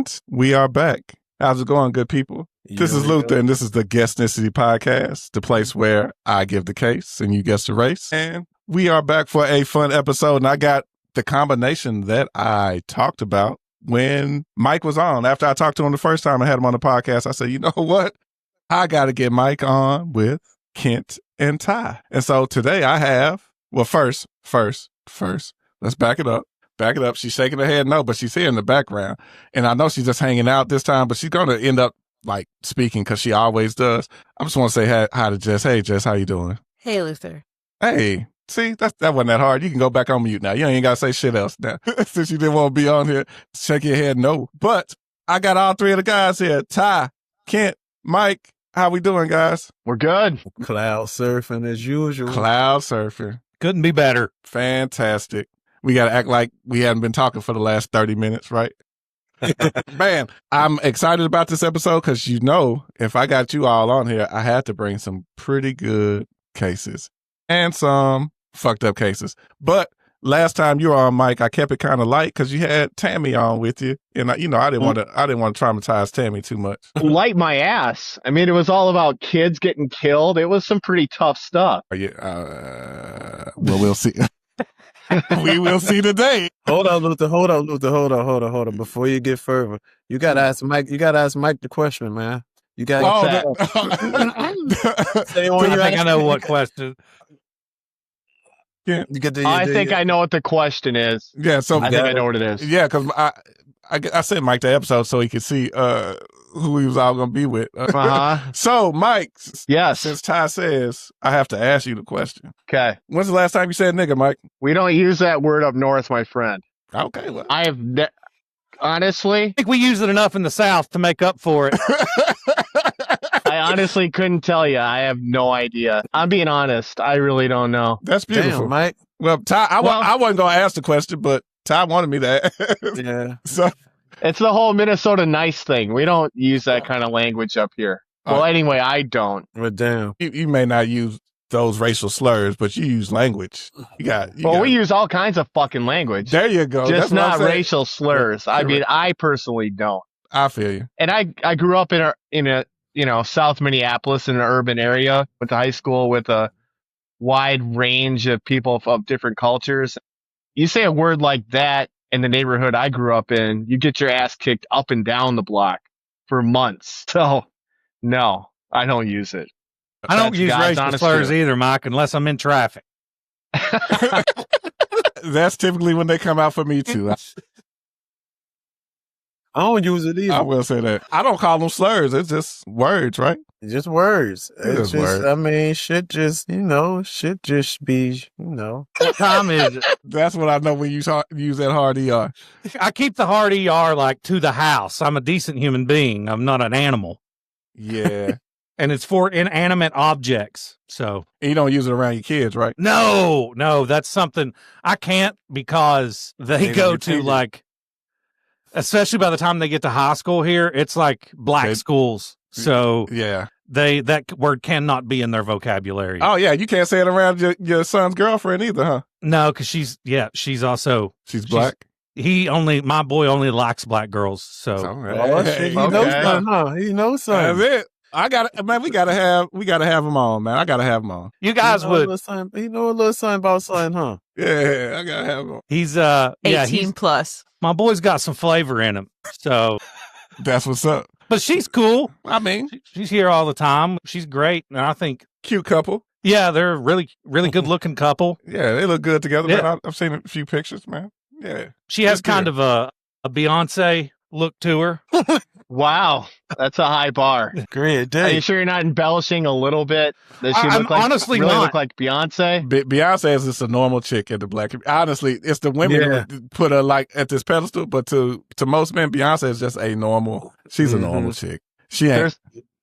And we are back. How's it going, good people? This is Luther, and this is the Guestnessity podcast, the place where I give the case and you guess the race. And we are back for a fun episode, and I got the combination that I talked about when Mike was on. After I talked to him the first time I had him on the podcast, I said, you know what? I got to get Mike on with Kent and Ty. And so today I have, well, first, let's back it up. Back it up. She's shaking her head no, but she's here in the background. And I know she's just hanging out this time, but she's going to end up like speaking because she always does. I just want to say hi to Jess. Hey, Jess, how you doing? Hey, Luther. Hey, see, that wasn't that hard. You can go back on mute now. You ain't got to say shit else now. Since you didn't want to be on here, shake your head no. But I got all three of the guys here. Ty, Kent, Mike. How we doing, guys? We're good. Cloud surfing as usual. Cloud surfing. Couldn't be better. Fantastic. We got to act like we hadn't been talking for the last 30 minutes, right? Man, I'm excited about this episode because, you know, if I got you all on here, I had to bring some pretty good cases and some fucked up cases. But last time you were on, Mike, I kept it kind of light because you had Tammy on with you. And, I didn't want to traumatize Tammy too much. Light my ass. I mean, it was all about kids getting killed. It was some pretty tough stuff. Well, we'll see. We will see today. Hold on, Luther. Hold on. Before you get further, you gotta ask Mike. You gotta ask Mike the question, man. You gotta. I know what question. Yeah. I think I know what the question is. Yeah, so I think I know what it is. Yeah, because I sent Mike the episode so he could see who he was all going to be with. So, Mike, yes. Since Ty says, I have to ask you the question. Okay. When's the last time you said nigga, Mike? We don't use that word up north, my friend. Okay. Well. I have, honestly. I think we use it enough in the South to make up for it. I honestly couldn't tell you. I have no idea. I'm being honest. I really don't know. That's beautiful. Damn, Mike. Well, Ty, I wasn't going to ask the question, but Ty wanted me to ask. Yeah. So. It's the whole Minnesota nice thing. We don't use that kind of language up here. Well, anyway, I don't. Well, damn. You may not use those racial slurs, but you use language. We use all kinds of fucking language. There you go. Just not racial slurs. Yeah, I mean, I personally don't. I feel you. And I grew up in a South Minneapolis in an urban area. Went to high school with a wide range of people of different cultures. You say a word like that in the neighborhood I grew up in, you get your ass kicked up and down the block for months. So, no, I don't use it. I don't use racial slurs either, Mike, unless I'm in traffic. That's typically when they come out for me, too. I don't use it either. I will say that. I don't call them slurs. It's just words, right? It's just words. It's just words. I mean, shit just be, What time is it? That's what I know when you use that hard ER. I keep the hard ER like to the house. I'm a decent human being. I'm not an animal. Yeah. And it's for inanimate objects. So and you don't use it around your kids, right? No, that's something I can't because they go to like, especially by the time they get to high school here, it's like black schools. So yeah, that word cannot be in their vocabulary. Oh yeah, you can't say it around your son's girlfriend either, huh? No, because she's black. My boy only likes black girls. So he knows something, huh? He knows something. That's it. We gotta have him on, man. I gotta have him on. You guys would. He know a little something about something, huh? Yeah, I gotta have him on. He's 18 plus. My boy's got some flavor in him. So that's what's up. But she's cool. I mean, she's here all the time. She's great, and I think cute couple. Yeah, they're a really, really good looking couple. Yeah, they look good together. Yeah. Man. I've seen a few pictures, man. Yeah, she has kind of a Beyonce look to her. Wow, that's a high bar. Great day. Are you sure you're not embellishing a little bit? Does she honestly really not. look like Beyonce? Beyonce is just a normal chick at the black. Honestly, it's the women who put her like at this pedestal, but to most men, Beyonce is just a normal. She's a normal chick. She ain't.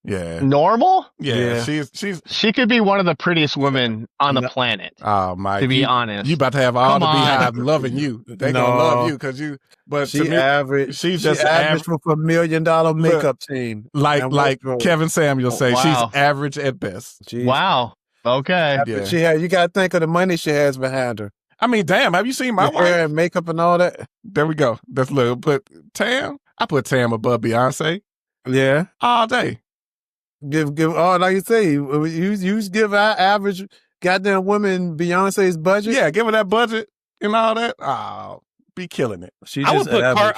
Normal? Yeah. She could be one of the prettiest women on the planet. Oh my! To be honest, you about to have all the beehive loving you. They gonna love you because you. But she's average. She's just average for $1 million makeup team. Like Kevin Samuel say, she's average at best. Jeez. Wow. Okay. Yeah. You got to think of the money she has behind her. I mean, damn, have you seen my wife? Hair and makeup and all that? There we go. That's little. But Tam, I put Tam above Beyonce. Yeah. All day. Give like you say, you give our average goddamn woman Beyonce's budget. Yeah, give her that budget and all that. Oh, be killing it. I would put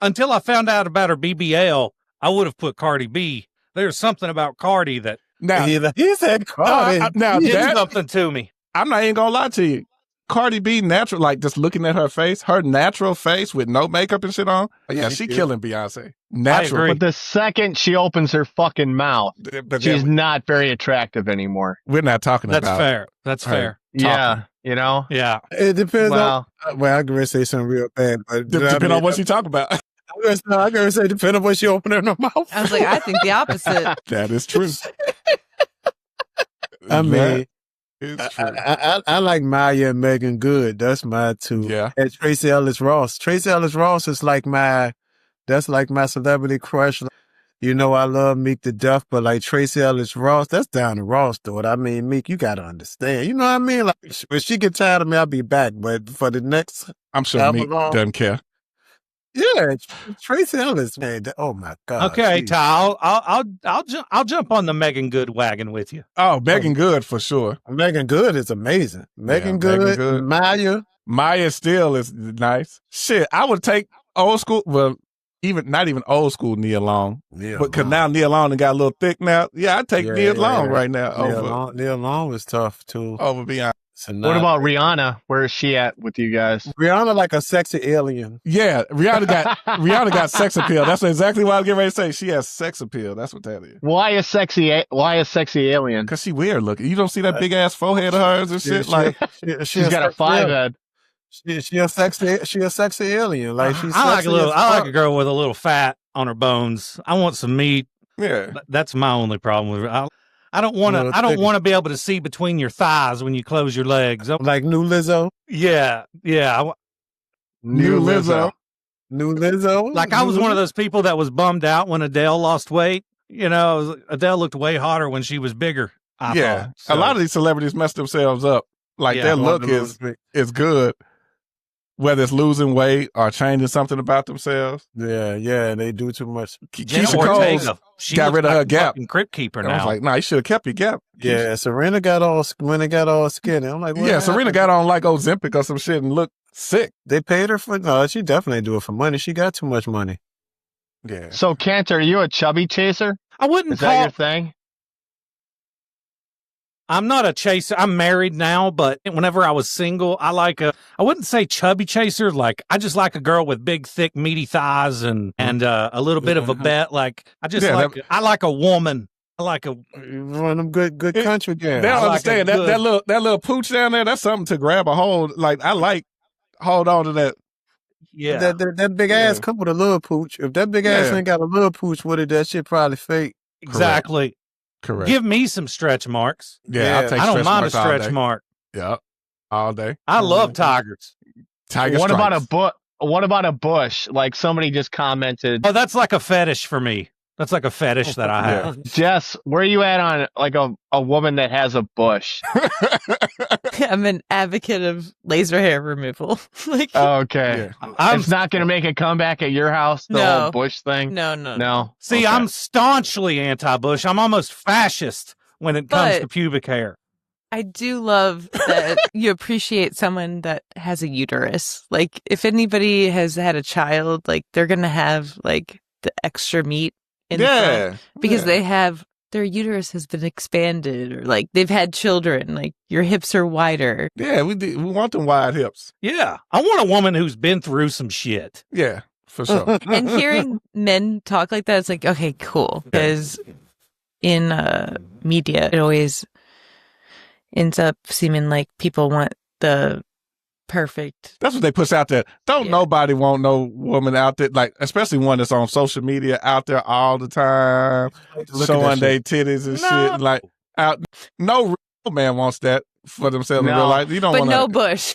until I found out about her BBL, I would have put Cardi B. There's something about Cardi that now he said Cardi. Now did something to me. I'm not even gonna lie to you. Cardi B natural, like just looking at her natural face with no makeup and shit on. Yeah, she killing Beyonce. Natural. But the second she opens her fucking mouth, she's not very attractive anymore. We're not talking about. That's fair. That's fair. Yeah, you know. Yeah, it depends on. Well, I'm gonna say something real bad, but depending on what she talk about. I'm gonna say depending on what she open her mouth. I was like, I think the opposite. That is true. I mean. I like Maya and Megan Good. That's my two. Yeah. And Tracy Ellis Ross. Tracy Ellis Ross is that's like my celebrity crush. You know, I love Meek to death, but like Tracy Ellis Ross, that's down to Ross, dude. I mean, Meek, you gotta understand. You know what I mean? Like, when she get tired of me, I'll be back. But for the next, I'm sure Meek doesn't care. Yeah, Tracy Ellis, man. Oh my God. Okay, Ty, I'll jump on the Megan Good wagon with you. Oh, Megan Good for sure. Megan Good is amazing. Megan Good. Maya still is nice. Shit, I would take old school. Well, not even old school Nia Long. Yeah, but because now Nia Long got a little thick now. Yeah, I'd take Nia Long right now. Nia Long was tough too. Over Beyonce. What about Rihanna? Where is she at with you guys? Rihanna like a sexy alien. Yeah, Rihanna got sex appeal. That's exactly what I was getting ready to say. She has sex appeal. That's what that is. Why a sexy alien? Because she weird looking. You don't see that big ass forehead of hers and shit. She's got a 5 head. She a sexy alien. Like I like a girl with a little fat on her bones. I want some meat. Yeah, that's my only problem with her. I don't want to be able to see between your thighs when you close your legs. Like New Lizzo? Yeah. New Lizzo. Like I was one of those people that was bummed out when Adele lost weight. You know, Adele looked way hotter when she was bigger. I thought, so. A lot of these celebrities mess themselves up. Like their look is good. Whether it's losing weight or changing something about themselves. Yeah, they do too much. Keisha Cole got rid of her gap. Crypt keeper now. I was like, nah, you should have kept your gap. Yeah, Serena got all skinny. I'm like, Serena got on like Ozempic or some shit and looked sick. They paid her no, she definitely do it for money. She got too much money. Yeah. So, Cantor, are you a chubby chaser? I wouldn't call that your thing? I'm not a chaser. I'm married now, but whenever I was single, I wouldn't say chubby chaser. Like, I just like a girl with big, thick, meaty thighs and a little bit of a bet. Like, I like a woman. I like one of them good country games. They don't understand that little pooch down there. That's something to grab a hold. Like, hold on to that. Yeah. That big ass come with a little pooch. If that big ass ain't got a little pooch with it, that shit probably fake. Exactly. Correct. Give me some stretch marks. Yeah, I'll take I don't mind a stretch stretch mark. Yeah, all day. I love tigers. What about a bush? Like somebody just commented. Oh, that's like a fetish for me. That's like a fetish that I have. Jess, where are you at on like a woman that has a bush? I'm an advocate of laser hair removal. Okay. Yeah. It's not going to make a comeback at your house, the whole bush thing? No. See, I'm staunchly anti-bush. I'm almost fascist when it comes to pubic hair. I do love that you appreciate someone that has a uterus. Like, if anybody has had a child, like, they're going to have, like, the extra meat in the front because they have their uterus has been expanded or like they've had children, like your hips are wider. Yeah, we want them wide hips. Yeah. I want a woman who's been through some shit. Yeah, for sure. And hearing men talk like that, it's like, okay, cool. Because in media, it always ends up seeming like people want the perfect. That's what they push out there. Don't nobody want no woman out there, like especially one that's on social media out there all the time, showing their titties and shit. Like no real man wants that for themselves in real life. You don't want no bush.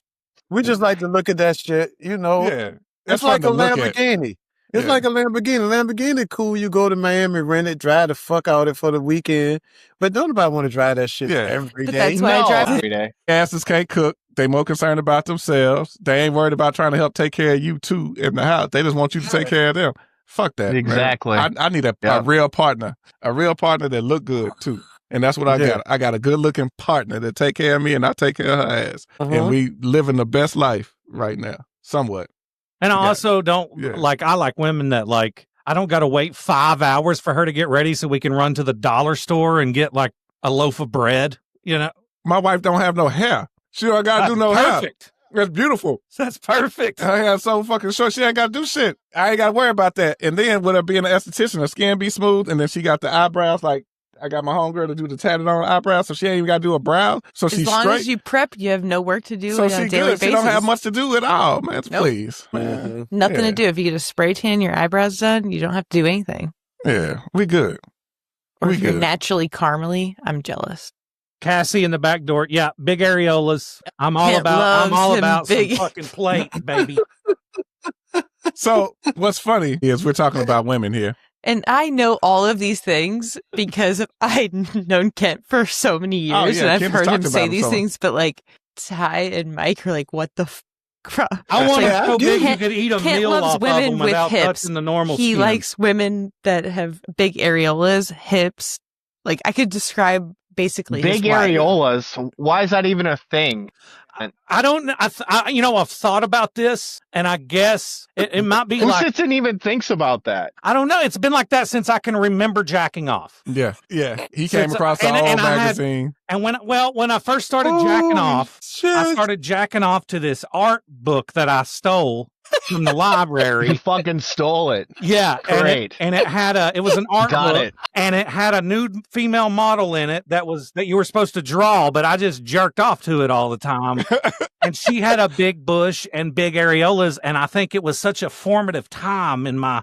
We just like to look at that shit, you know. Yeah, it's like a Lamborghini. It's like a Lamborghini. Lamborghini cool. You go to Miami, rent it, drive the fuck out it for the weekend. But don't nobody want to drive that shit every day. That's why I drive every day. Asses can't cook. They more concerned about themselves. They ain't worried about trying to help take care of you too in the house. They just want you to take care of them. Fuck that. Exactly. Man. I need a real partner. A real partner that look good too. And that's what I got. I got a good looking partner that take care of me and I take care of her ass. And we living the best life right now. Somewhat. And I also don't I like women that like, I don't got to wait 5 hours for her to get ready so we can run to the dollar store and get like a loaf of bread, you know? My wife don't have no hair. She don't got to do no hair. Perfect. That's beautiful. That's perfect. Her hair's so fucking short. She ain't got to do shit. I ain't got to worry about that. And then with her being an esthetician, her skin be smooth. And then she got the eyebrows. Like, I got my homegirl to do the tatted on eyebrows. So she ain't even got to do a brow. So she's straight. As long as you prep, you have no work to do so on a daily basis. She don't have much to do at all, man. Please. Man. Nothing to do. If you get a spray tan, your eyebrows done, you don't have to do anything. Yeah, we good. Or if you're naturally caramely, I'm jealous. Cassie in the back door. Yeah, big areolas. I'm all about some fucking plate, baby. So what's funny is we're talking about women here. And I know all of these things because I've known Kent for so many years, and I've heard him say these things. But like Ty and Mike are like, "What the fuck?" I want to so big you could eat a meal off of them without touching the normal skin. He likes women that have big areolas, hips. Like I could describe basically big areolas. Why is that even a thing? I don't know. I've thought about this, and I guess it might be who sits and even thinks about that? I don't know. It's been like that since I can remember jacking off. Yeah. He came across the old magazine. And when I first started jacking off, I started jacking off to this art book that I stole from the library. You fucking stole it. Yeah. Great. And it was an art book. And it had a nude female model in it that you were supposed to draw, but I just jerked off to it all the time. And she had a big bush and big areolas, and I think it was such a formative time in my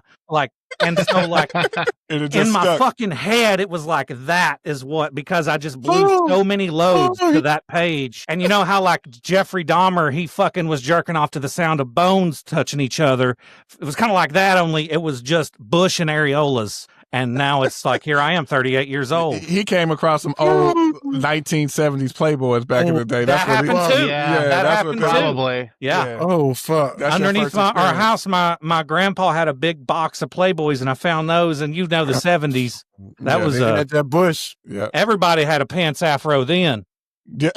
in my fucking head, it was like that is what, because I just blew so many loads to that page. And you know how like Jeffrey Dahmer, he fucking was jerking off to the sound of bones touching each other. It was kind of like that, only it was just bush and areolas. And now it's like, here I am, 38 years old. He came across some old 1970s Playboys back in the day. That happened too. Yeah, that happened probably. Yeah. Oh, fuck. That's underneath our house, my grandpa had a big box of Playboys, and I found those. And you know, the 70s. That was that bush. Yeah. Everybody had a pants afro then. Yeah.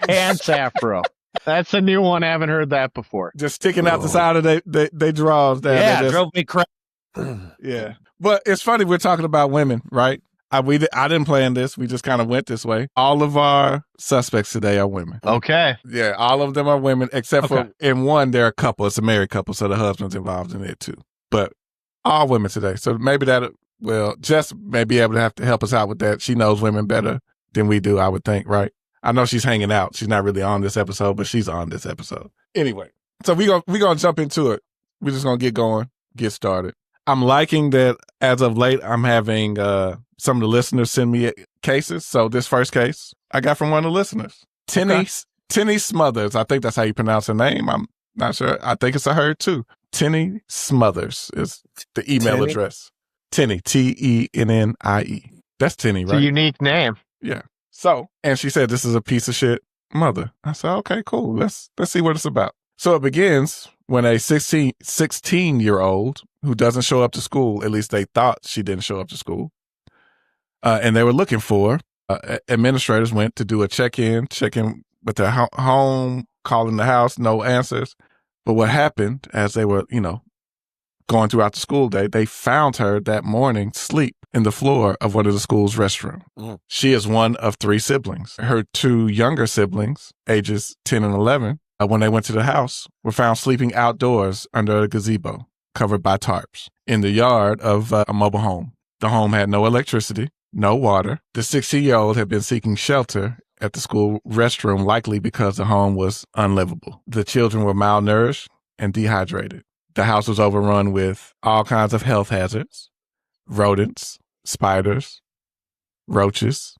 Pants afro. That's a new one. I haven't heard that before. Just sticking out the side of they drawers. Yeah, it drove me crazy. Yeah. But it's funny, we're talking about women, right? I didn't plan this. We just kind of went this way. All of our suspects today are women. Okay. Yeah, all of them are women, except for in one, they're a couple. It's a married couple, so the husband's involved in it too. But all women today. So maybe Jess may be able to have to help us out with that. She knows women better than we do, I would think, right? I know she's hanging out. She's not really on this episode, but she's on this episode. Anyway, so we're gonna jump into it. We're just gonna get going, get started. I'm liking that as of late, I'm having some of the listeners send me cases. So this first case I got from one of the listeners. Tinny Smothers. I think that's how you pronounce her name. I'm not sure. I think it's a her too. Tinny Smothers is the email address. Tinny, Tennie. That's Tinny, right? It's a unique name. Yeah. So, and she said, this is a piece of shit mother. I said, okay, cool. Let's see what it's about. So it begins when a 16-year-old who doesn't show up to school, at least they thought she didn't show up to school, and they were looking for, administrators went to do a check-in with their home, calling the house, no answers. But what happened as they were, going throughout the school day, they found her that morning asleep in the floor of one of the school's restroom. Mm. She is one of 3 siblings. Her 2 younger siblings, ages 10 and 11, when they went to the house, were found sleeping outdoors under a gazebo covered by tarps in the yard of a mobile home. The home had no electricity, no water. The 16-year-old had been seeking shelter at the school restroom, likely because the home was unlivable. The children were malnourished and dehydrated. The house was overrun with all kinds of health hazards, rodents, spiders, roaches.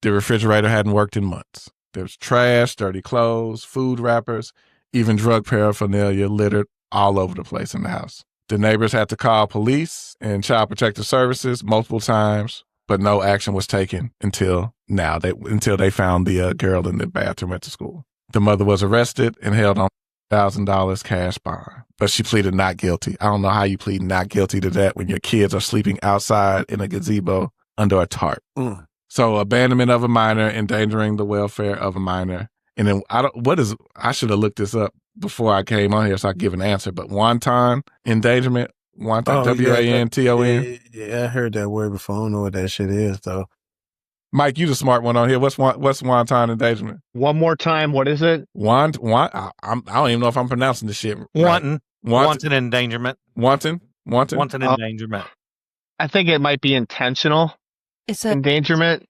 The refrigerator hadn't worked in months. There was trash, dirty clothes, food wrappers, even drug paraphernalia littered all over the place in the house. The neighbors had to call police and child protective services multiple times, but no action was taken until they found the girl in the bathroom at the school. The mother was arrested and held on $100,000 cash bond, but she pleaded not guilty. I don't know how you plead not guilty to that when your kids are sleeping outside in a gazebo under a tarp. So abandonment of a minor, endangering the welfare of a minor. And then I should have looked this up before I came on here so I could give an answer, but wanton endangerment, wanton, W-A-N-T-O-N. Yeah, I heard that word before. I don't know what that shit is though. Mike, you the smart one on here. What's wanton endangerment? One more time. What is it? I don't even know if I'm pronouncing this shit. Wanton endangerment. Wanton endangerment. I think it might be intentional. It's a endangerment.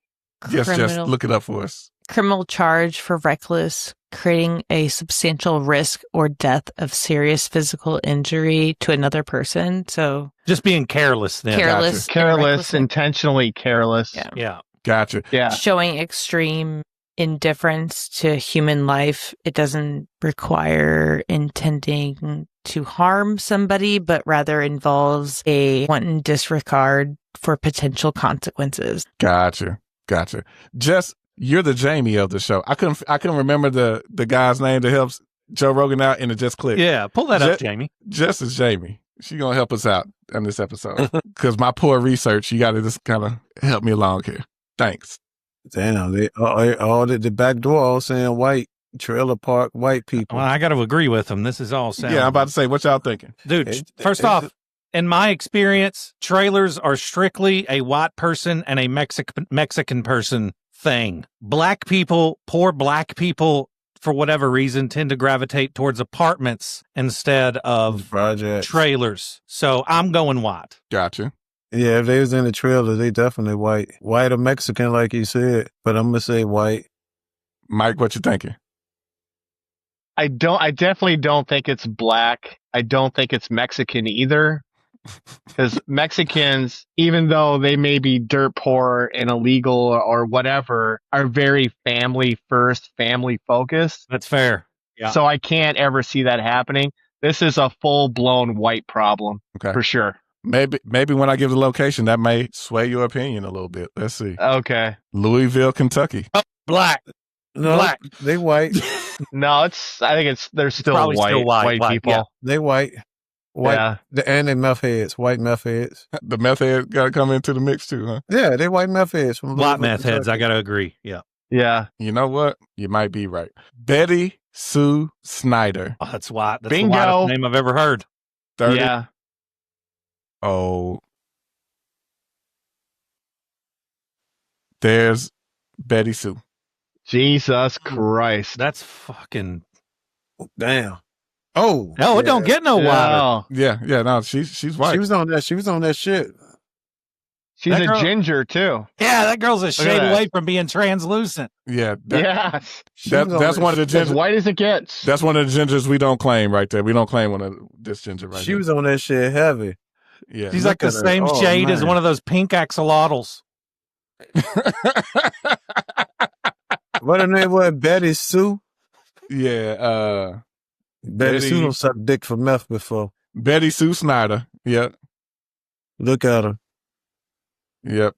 Yes, just look it up for us. Criminal charge for reckless creating a substantial risk or death of serious physical injury to another person. So just being careless then. Careless, intentionally careless. Yeah. Gotcha. Yeah. Showing extreme indifference to human life. It doesn't require intending to harm somebody, but rather involves a wanton disregard for potential consequences. Gotcha. Jess, you're the Jamie of the show. I couldn't remember the guy's name that helps Joe Rogan out, and it just clicked. Yeah, pull that up, Jamie. Jess is Jamie. She gonna help us out on this episode because my poor research. You got to just kind of help me along here. Thanks. Damn, they all the back door all saying white trailer park white people. Well, I got to agree with them. This is all sound. Yeah, I'm about to say, what y'all thinking, dude? First off, in my experience, trailers are strictly a white person and a Mexican person thing. Black people, poor black people, for whatever reason, tend to gravitate towards apartments instead of projects, trailers. So I'm going white. Gotcha. Yeah, if they was in the trailer, they definitely white. White or Mexican, like you said. But I'm going to say white. Mike, what you thinking? I definitely don't think it's black. I don't think it's Mexican either. Because Mexicans, even though they may be dirt poor and illegal or whatever, are very family first, family focused. That's fair. Yeah. So I can't ever see that happening. This is a full blown white problem. Okay. For sure. Maybe when I give the location, that may sway your opinion a little bit. Let's see. Okay. Louisville, Kentucky. Oh, black. No, black. They white. No, they're still white people. Yeah. They white. White. Yeah. And they meth heads. White meth heads. The meth head got to come into the mix too, huh? Yeah, they white meth heads. White meth heads. I got to agree. Yeah. Yeah. You know what? You might be right. Betty Sue Snyder. Oh, that's white. That's Bingo. the whitest name I've ever heard. 30. Yeah. Oh. There's Betty Sue. Jesus Christ. That's fucking damn. Oh, it don't get no wider. Yeah, no, she's white. She was on that shit. She's a ginger too. Yeah, that girl's a shade away from being translucent. Yeah. Yes. That's one of the gingers. As white as it gets. That's one of the gingers we don't claim right there. We don't claim one of this ginger right there. She was on that shit heavy. Yeah. She's like the same shade as one of those pink axolotls. What her name was? Betty Sue? Yeah. Betty Sue don't suck dick for meth before. Betty Sue Snyder. Yep. Look at her. Yep.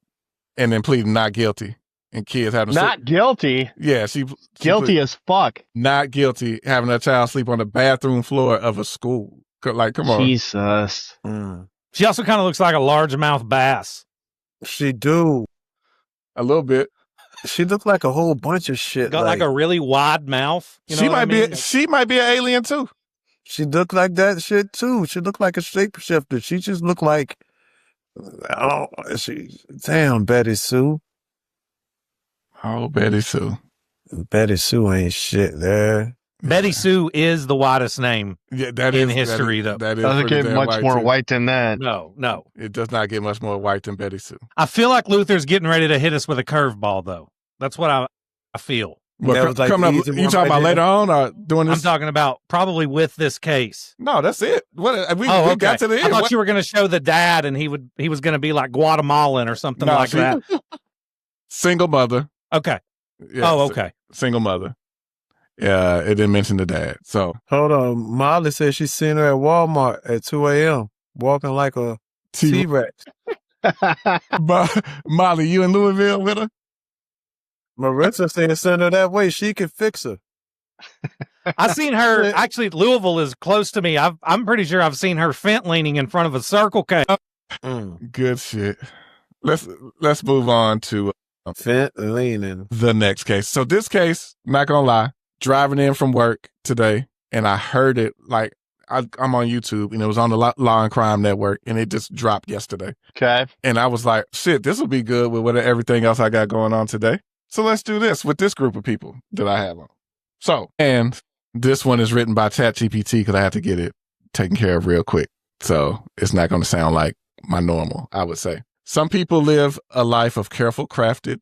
And then pleading not guilty. And kids having not guilty? Yeah, she guilty as fuck. Not guilty, having a child sleep on the bathroom floor of a school. Like, come on. Jesus. She also kind of looks like a largemouth bass. She do. A little bit. She looked like a whole bunch of shit. Got like a really wide mouth. You know she might be an alien too. She looked like that shit too. She looked like a shapeshifter. She just looked like, damn, Betty Sue. Oh, Betty Sue. Betty Sue ain't shit there. Betty Sue is the whitest name in history, though. That doesn't get much more white than that. No. It does not get much more white than Betty Sue. I feel like Luther's getting ready to hit us with a curveball, though. That's what I feel. Well, was like coming up, you talking about later on or doing this? I'm talking about probably with this case. No, that's it. We okay. got to the end. I thought you were going to show the dad and he was going to be like Guatemalan or something like that. Single mother. Okay. Yeah, okay. Single mother. Yeah, it didn't mention the dad. So hold on. Molly said she seen her at Walmart at 2 a.m. walking like a T-Rex. Molly, you in Louisville with her? Marissa said send her that way. She could fix her. I seen her. Actually, Louisville is close to me. I'm pretty sure I've seen her fent leaning in front of a Circle K. Good shit. Let's move on to fent leaning. The next case. So this case, not gonna lie, driving in from work today, and I heard it like I'm on YouTube, and it was on the Law and Crime Network, and it just dropped yesterday. Okay. And I was like, shit, this will be good with everything else I got going on today. So let's do this with this group of people that I have on. So, and this one is written by ChatGPT because I had to get it taken care of real quick. So it's not going to sound like my normal, I would say. Some people live a life of carefully crafted,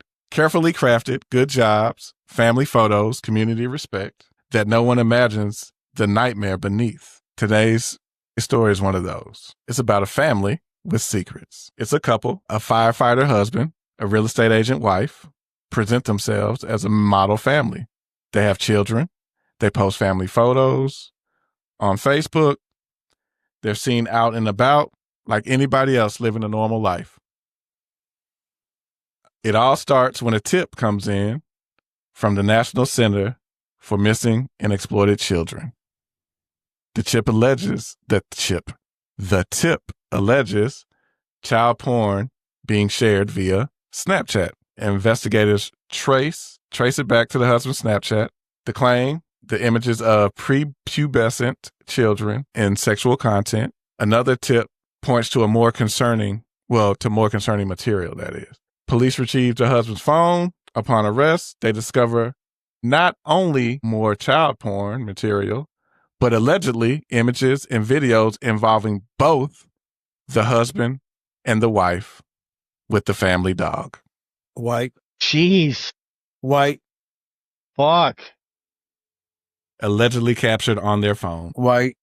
good jobs, family photos, community respect that no one imagines the nightmare beneath. Today's story is one of those. It's about a family with secrets. It's a couple, a firefighter husband, a real estate agent wife, present themselves as a model family. They have children. They post family photos on Facebook. They're seen out and about like anybody else living a normal life. It all starts when a tip comes in from the National Center for Missing and Exploited Children. The tip alleges child porn being shared via Snapchat. Investigators trace it back to the husband's Snapchat. The claim, the images of prepubescent children in sexual content. Another tip points to more concerning material, that is. Police retrieved the husband's phone. Upon arrest, they discover not only more child porn material, but allegedly images and videos involving both the husband and the wife with the family dog. White. Jeez. White. Fuck. Allegedly captured on their phone. White.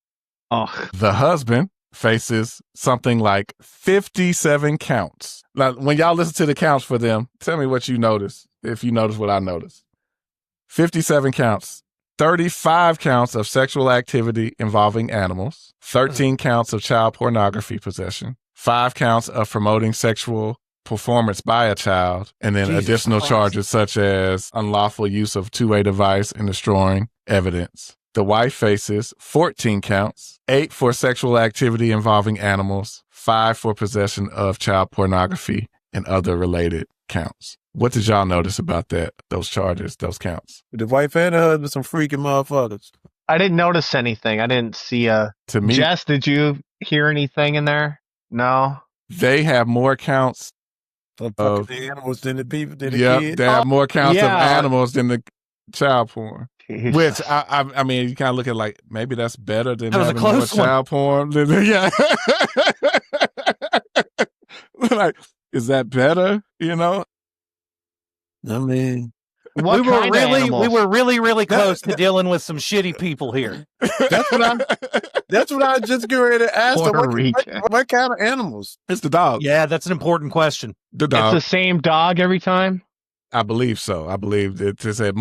Oh. The husband faces something like 57 counts. Now, when y'all listen to the counts for them, tell me what you notice, if you notice what I noticed. 57 counts. 35 counts of sexual activity involving animals, 13 counts of child pornography possession, 5 counts of promoting sexual performance by a child, and then additional charges such as unlawful use of two-way device and destroying evidence. The wife faces 14 counts, 8 for sexual activity involving animals, 5 for possession of child pornography, and other related counts. What did y'all notice about that? Those charges, those counts? The wife and the husband, some freaking motherfuckers. I didn't notice anything. I didn't see To me, Jess, did you hear anything in there? No. they have more counts Of the animals than the people, than the Yep, kids. they have more counts of yeah. animals than the child porn. Jesus. Which I mean, you kind of look at like maybe that's better than That was a having more close one. child porn. Yeah, like is that better? You know, I mean, What we were kind of animals? really close to dealing with some shitty people here. that's what I was just getting ready to ask. Puerto What, Rican. what kind of animals? it's the dog. Yeah, that's an important question. The It's dog. the same dog every time? I believe so. I believe it said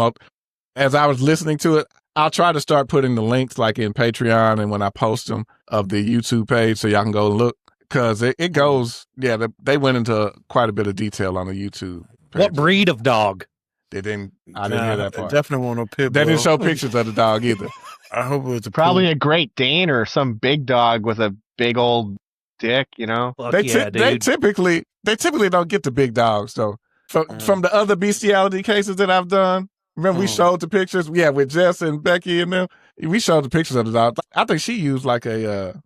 as I was listening to it, I'll try to start putting the links like in Patreon and when I post them of the YouTube page so y'all can go look because it goes. Yeah, they went into quite a bit of detail on the YouTube page. What breed of dog? They didn't. I didn't hear that part. Definitely want no pit They bull. didn't show pictures of the dog either. I hope it was a Probably poodle. a Great Dane or some big dog with a big old dick, you know? Fuck They yeah, they dude. typically don't get the big dogs though. From the other bestiality cases that I've done, remember we showed the pictures? Yeah, with Jess and Becky and them. We showed the pictures of the dog. I think she used like a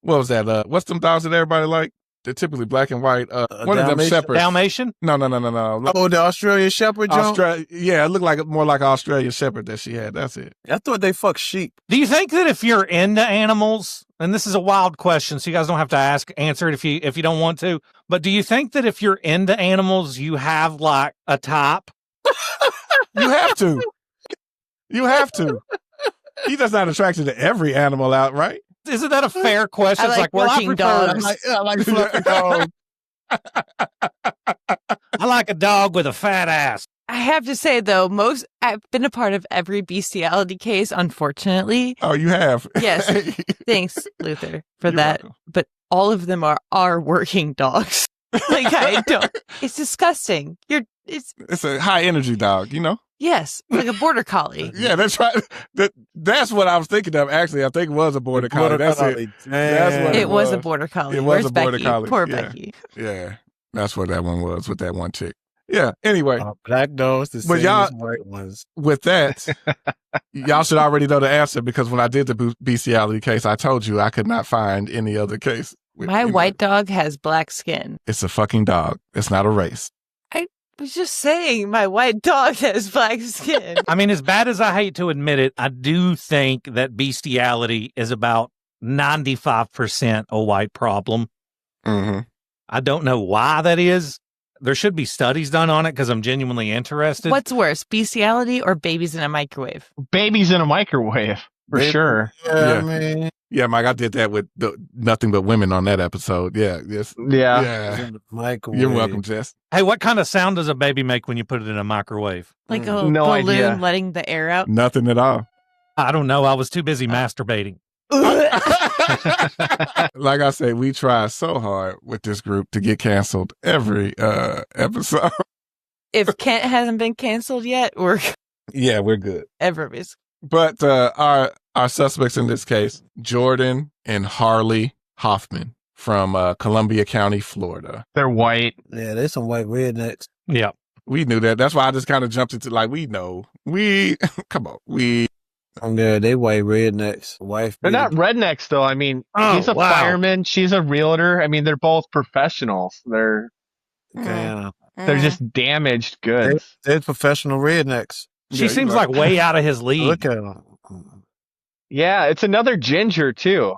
what was that? What's them dogs that everybody like? They're typically black and white. One of them Dalmatian? shepherds. Dalmatian? No. Oh, the Australian Shepherd, John? Australia. Yeah, it looked like more like an Australian shepherd that she had. That's it. I thought they fuck sheep. Do you think that if you're into animals, and this is a wild question, so you guys don't have to answer it if you don't want to, but do you think that if you're into animals, you have like a type? You have to. You have to. He just not attracted to every animal out, right? Isn't that a fair question? I It's like well, working I prefer- dogs. I like fluffy dogs. I like a dog with a fat ass. I have to say though, I've been a part of every bestiality case, unfortunately. Oh, you have. Yes. Thanks, Luther, for You're that. welcome. But all of them are working dogs. Like I don't. It's disgusting. It's It's a high energy dog, you know? Yes, like a border collie. Yeah, that's right. That's what I was thinking of. Actually, I think it was a border collie. That's it. That's what it was a border collie. It was Where's a border Becky? collie. Poor Yeah. Becky. Yeah, that's what that one was with that one chick. Yeah. Anyway, black dogs, the same as white ones. With that, y'all should already know the answer because when I did the bestiality case, I told you I could not find any other case. My white dog has black skin. It's a fucking dog. It's not a race. I was just saying my white dog has black skin. I mean, as bad as I hate to admit it, I do think that bestiality is about 95% a white problem. Mm-hmm. I don't know why that is. There should be studies done on it because I'm genuinely interested. What's worse, bestiality or babies in a microwave? Babies in a microwave, for sure. Yeah, I mean, yeah, Mike, I did that with Nothing But Women on that episode. Yeah, yes. Yeah. Microwave. You're welcome, Jess. Hey, what kind of sound does a baby make when you put it in a microwave? Like a No balloon idea. letting the air out? Nothing at all. I don't know. I was too busy masturbating. Like I say, we try so hard with this group to get canceled every episode. If Kent hasn't been canceled yet, we're Yeah, we're good. everybody's. But our suspects in this case, Jordan and Harley Hoffman from Columbia County, Florida. They're white. Yeah, there's some white rednecks. Yeah. We knew that. That's why I just kind of jumped into we know. Come on. Yeah, they white rednecks. Wife. They're not rednecks, though. I mean, he's a fireman. She's a realtor. I mean, they're both professionals. They're just damaged goods. They're professional rednecks. She seems like way out of his league. Look at him. Yeah, it's another ginger, too.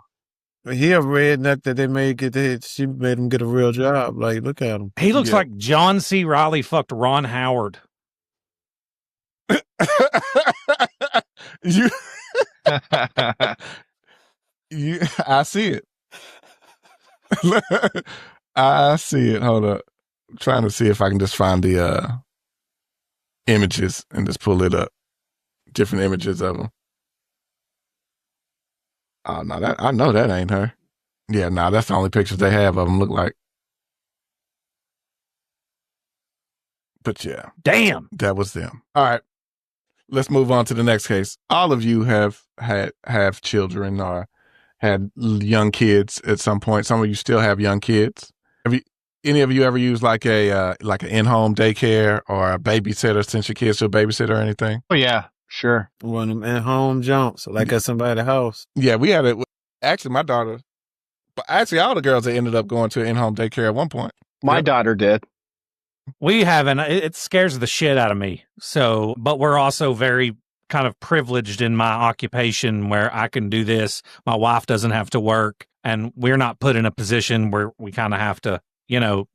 He a redneck that they made she made him get a real job. Like, look at him. He looks like John C. Reilly fucked Ron Howard. I see it. I see it. Hold up. I'm trying to see if I can just find the images and just pull it up. Different images of them. Oh, no, I know that ain't her. Yeah, no, that's the only pictures they have of them look like. But yeah. Damn. That was them. All right. Let's move on to the next case. All of you have children or had young kids at some point. Some of you still have young kids. Any of you ever used like an in-home daycare or a babysitter, sent your kids to a babysitter or anything? Oh, yeah, sure. One of them in-home jumps, like at somebody's house. Yeah, we had it. Actually, my daughter, but actually all the girls that ended up going to in-home daycare at one point. My daughter did. We haven't. It scares the shit out of me. So, but we're also very kind of privileged in my occupation where I can do this. My wife doesn't have to work, and we're not put in a position where we kind of have to,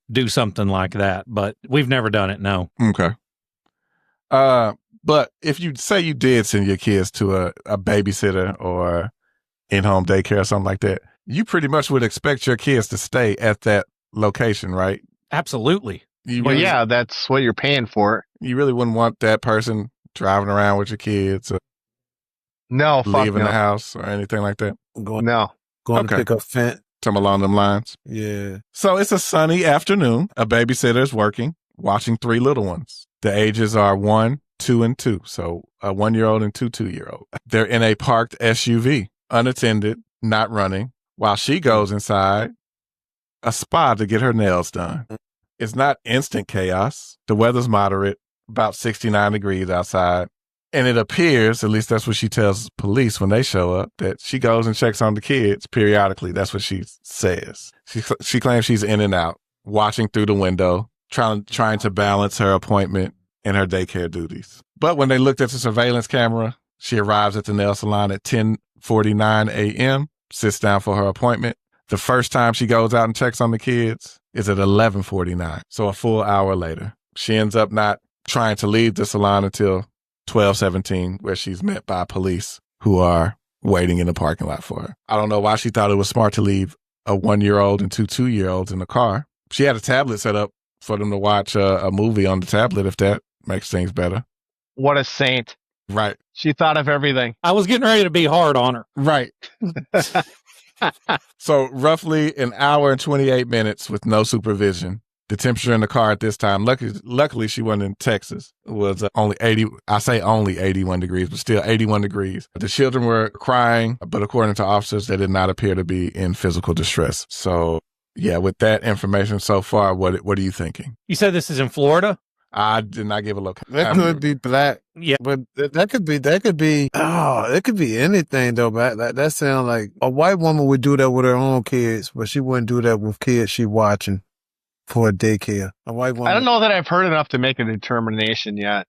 do something like that. But we've never done it. No. Okay. But if you say you did send your kids to a babysitter or in-home daycare or something like that, you pretty much would expect your kids to stay at that location, right? Absolutely. Yeah, that's what you're paying for. You really wouldn't want that person driving around with your kids or leaving the house or anything like that? Going to pick up Fent. Something along them lines? Yeah. So it's a sunny afternoon. A babysitter is working, watching 3 little ones. The ages are 1, 2, and 2. So a 1-year-old and 2 2-year-old. They're in a parked SUV, unattended, not running, while she goes inside a spa to get her nails done. It's not instant chaos. The weather's moderate, about 69 degrees outside. And it appears, at least that's what she tells police when they show up, that she goes and checks on the kids periodically. That's what she says. She claims she's in and out, watching through the window, trying to balance her appointment and her daycare duties. But when they looked at the surveillance camera, she arrives at the nail salon at 10:49 a.m., sits down for her appointment. The first time she goes out and checks on the kids is at 11:49, so a full hour later. She ends up not trying to leave the salon until 12:17, where she's met by police who are waiting in the parking lot for her. I don't know why she thought it was smart to leave a 1-year-old and 2 2-year-olds in the car. She had a tablet set up for them to watch a movie on the tablet, if that makes things better. What a saint. Right. She thought of everything. I was getting ready to be hard on her. Right. So roughly an hour and 28 minutes with no supervision. The temperature in the car at this time, luckily she wasn't in Texas, was only 80. I say only 81 degrees, but still 81 degrees. The children were crying, but according to officers, they did not appear to be in physical distress. So, yeah, with that information so far, what are you thinking? You said this is in Florida? I did not give a look. That could be black. Yeah. But that could be, it could be anything though. But that sounds like a white woman would do that with her own kids, but she wouldn't do that with kids she watching for a daycare. A white woman. I don't know that I've heard enough to make a determination yet.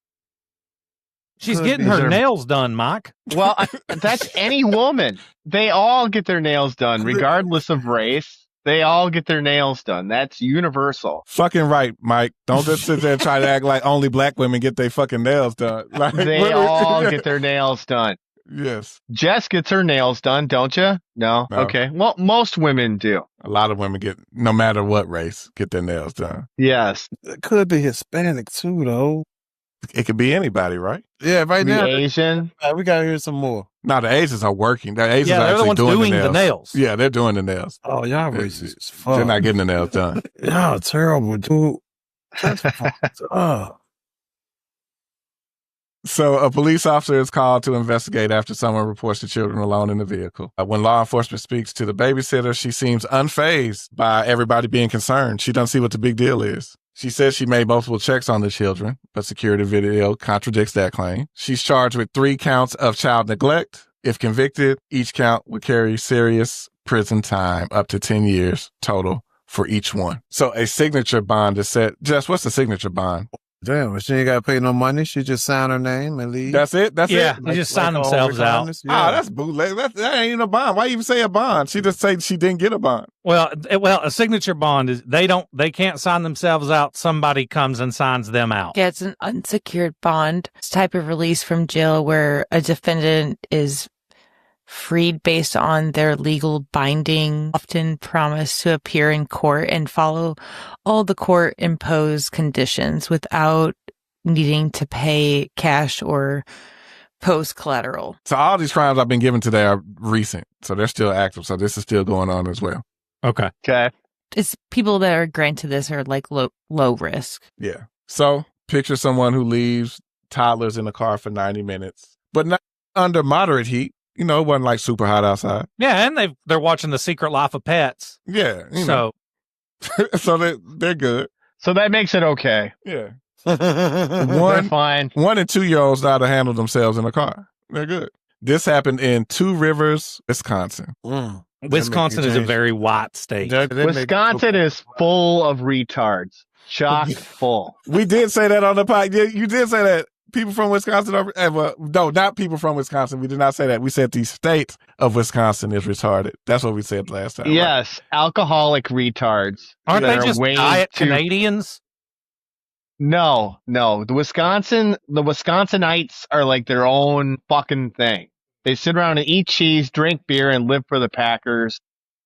She's getting her nails done, Mike. Well, that's any woman. They all get their nails done, regardless of race. They all get their nails done. That's universal. Fucking right, Mike. Don't just sit there and try to act like only black women get their fucking nails done. Like, they all get their nails done. Yes. Jess gets her nails done, don't you? No? Okay. Well, most women do. A lot of women get, no matter what race, get their nails done. Yes. It could be Hispanic too, though. It could be anybody, right? Yeah, right now. Asian. We got to hear some more. No, the Asians are working. The Asians are they're the actually ones doing the nails. Yeah, they're doing the nails. Oh, y'all racist as fuck. They're not getting the nails done. Y'all terrible, dude. That's fucked up. So a police officer is called to investigate after someone reports the children alone in the vehicle. When law enforcement speaks to the babysitter, she seems unfazed by everybody being concerned. She doesn't see what the big deal is. She says she made multiple checks on the children, but security video contradicts that claim. She's charged with 3 counts of child neglect. If convicted, each count would carry serious prison time, up to 10 years total for each one. So a signature bond is set. Jess, what's the signature bond? Damn, she ain't got to pay no money. She just sign her name and leave. That's it? That's it? They just sign themselves out. Yeah. That's bootleg. That ain't a bond. Why even say a bond? She just said she didn't get a bond. Well, a signature bond is they can't sign themselves out. Somebody comes and signs them out. Yeah, it's an unsecured bond. It's a type of release from jail where a defendant is freed based on their legal binding, often promise to appear in court and follow all the court imposed conditions without needing to pay cash or post collateral. So all these crimes I've been given today are recent. So they're still active. So this is still going on as well. Okay. It's people that are granted this are like low risk. Yeah. So picture someone who leaves toddlers in the car for 90 minutes, but not under moderate heat. You know, it wasn't like super hot outside. Yeah, and they're watching The Secret Life of Pets. Yeah. So they're good. So that makes it okay. Yeah. They're fine. 1 and 2 year olds know how to handle themselves in a car. They're good. This happened in Two Rivers, Wisconsin. Wisconsin is a very white state. Wisconsin is full of retards. Chock full. We did say that on the podcast. You did say that. People from Wisconsin no, not people from Wisconsin. We did not say that. We said the state of Wisconsin is retarded. That's what we said last time. Yes, right? Alcoholic retards. Aren't they just diet Canadians? No. The Wisconsinites are like their own fucking thing. They sit around and eat cheese, drink beer, and live for the Packers.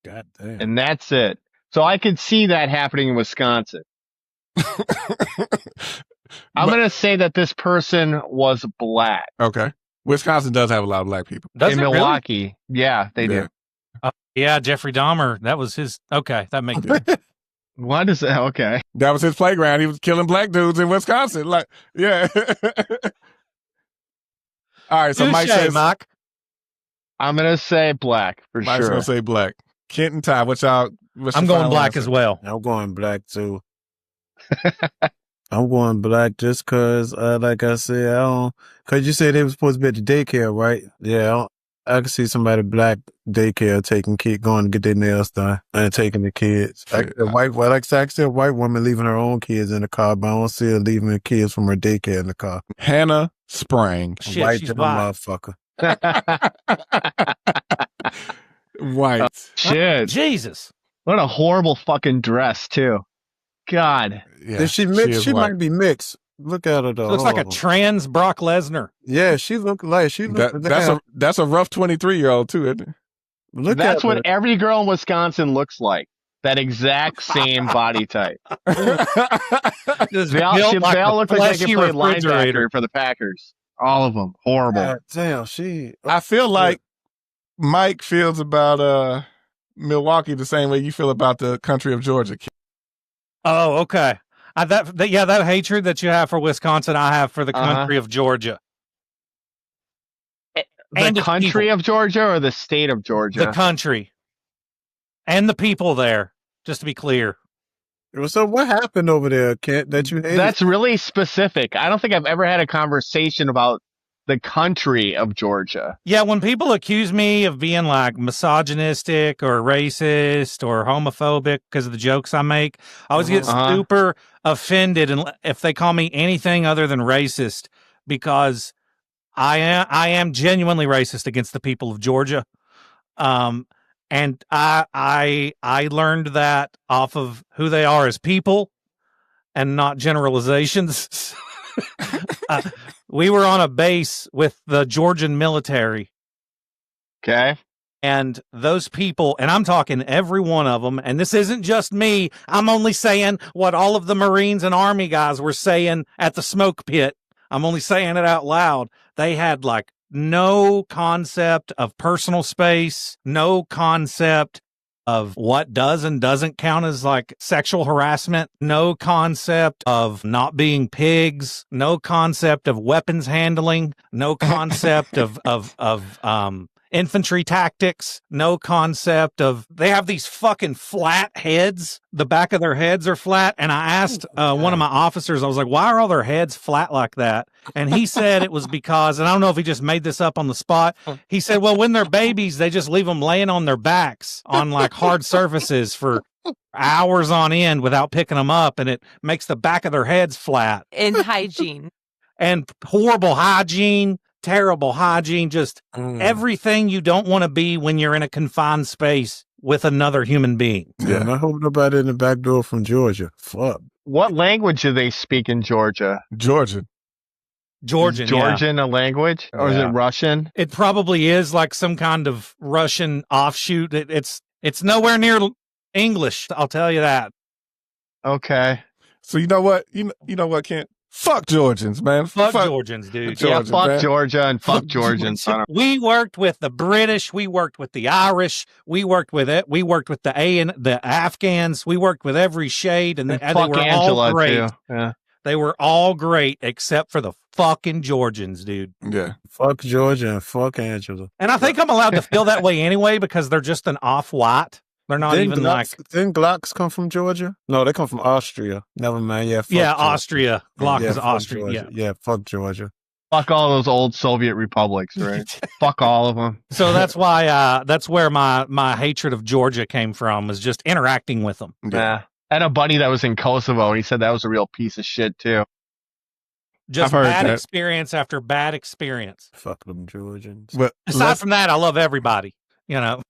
God damn. And that's it. So I could see that happening in Wisconsin. I'm going to say that this person was black. Okay. Wisconsin does have a lot of black people. In Milwaukee. Really? Yeah, they do. Yeah, Jeffrey Dahmer. That was his. Okay, that makes sense. What is that? Okay. That was his playground. He was killing black dudes in Wisconsin. Like, yeah. All right, so Mike says... Mike. I'm going to say black for Mike's sure. going to say black. Kent and Ty, I'm going black as well. I'm going black too. I'm going black just because, like I said, because you said they were supposed to be at the daycare, right? Yeah, I can see somebody black daycare going to get their nails done and taking the kids. Like a white woman leaving her own kids in the car, but I don't see her leaving the kids from her daycare in the car. Hannah Sprang. Shit, she's white. Motherfucker. White. Shit. Jesus. What a horrible fucking dress, too. God. Yeah, Is she mixed? She might be mixed. Look at her though. Looks like a trans Brock Lesnar. Yeah, she look like that's a rough 23-year-old too, isn't it? That's what every girl in Wisconsin looks like. That exact same body type. They all look like they can play linebacker for the Packers. All of them. Horrible. Damn, I feel like Mike feels about Milwaukee the same way you feel about the country of Georgia. Oh, okay. That hatred that you have for Wisconsin, I have for the country of Georgia. The country of Georgia or the state of Georgia? The country. And the people there, just to be clear. So what happened over there, Kent, that you hated? That's really specific. I don't think I've ever had a conversation about the country of Georgia. Yeah, when people accuse me of being like misogynistic or racist or homophobic because of the jokes I make, I always get super offended if they call me anything other than racist, because I am genuinely racist against the people of Georgia. And I learned that off of who they are as people and not generalizations. We were on a base with the Georgian military. Okay. And those people, and I'm talking every one of them, and this isn't just me. I'm only saying what all of the Marines and Army guys were saying at the smoke pit. I'm only saying it out loud. They had like no concept of personal space, no concept of what does and doesn't count as like sexual harassment, no concept of not being pigs, no concept of weapons handling, no concept of infantry tactics, no concept of, they have these fucking flat heads. The back of their heads are flat. And I asked one of my officers, I was like, why are all their heads flat like that? And he said it was because, and I don't know if he just made this up on the spot. He said, well, when they're babies, they just leave them laying on their backs on like hard surfaces for hours on end without picking them up. And it makes the back of their heads flat. And hygiene. And horrible hygiene. Terrible hygiene, just everything you don't want to be when you're in a confined space with another human being. Yeah, and I hope nobody in the back door from Georgia. Fuck. What language do they speak in Georgia? Georgian. Is Georgian a language? Or is it Russian? It probably is like some kind of Russian offshoot. It's nowhere near English, I'll tell you that. Okay. So you know what? You know what, Kent? Fuck Georgians, man. Fuck Georgians, dude. Fuck Georgia and fuck Georgians. We worked with the British. We worked with the Irish. We worked with it. We worked with the Afghans. We worked with every shade, and they were Angela all great. Too. Yeah. They were all great except for the fucking Georgians, dude. Yeah. Fuck Georgia and fuck Angela. And I think I'm allowed to feel that way anyway because they're just an off-white. They're not even like... Didn't Glocks come from Georgia? No, they come from Austria. Never mind. Yeah, fuck yeah, Georgia. Austria. Glock is Austria. Yeah, fuck Georgia. Fuck all those old Soviet republics, right? Fuck all of them. So that's why, that's where my hatred of Georgia came from, was just interacting with them. Yeah. I had a buddy that was in Kosovo, and he said that was a real piece of shit, too. Just bad experience after bad experience. Fuck them Georgians. But aside from that, I love everybody, you know.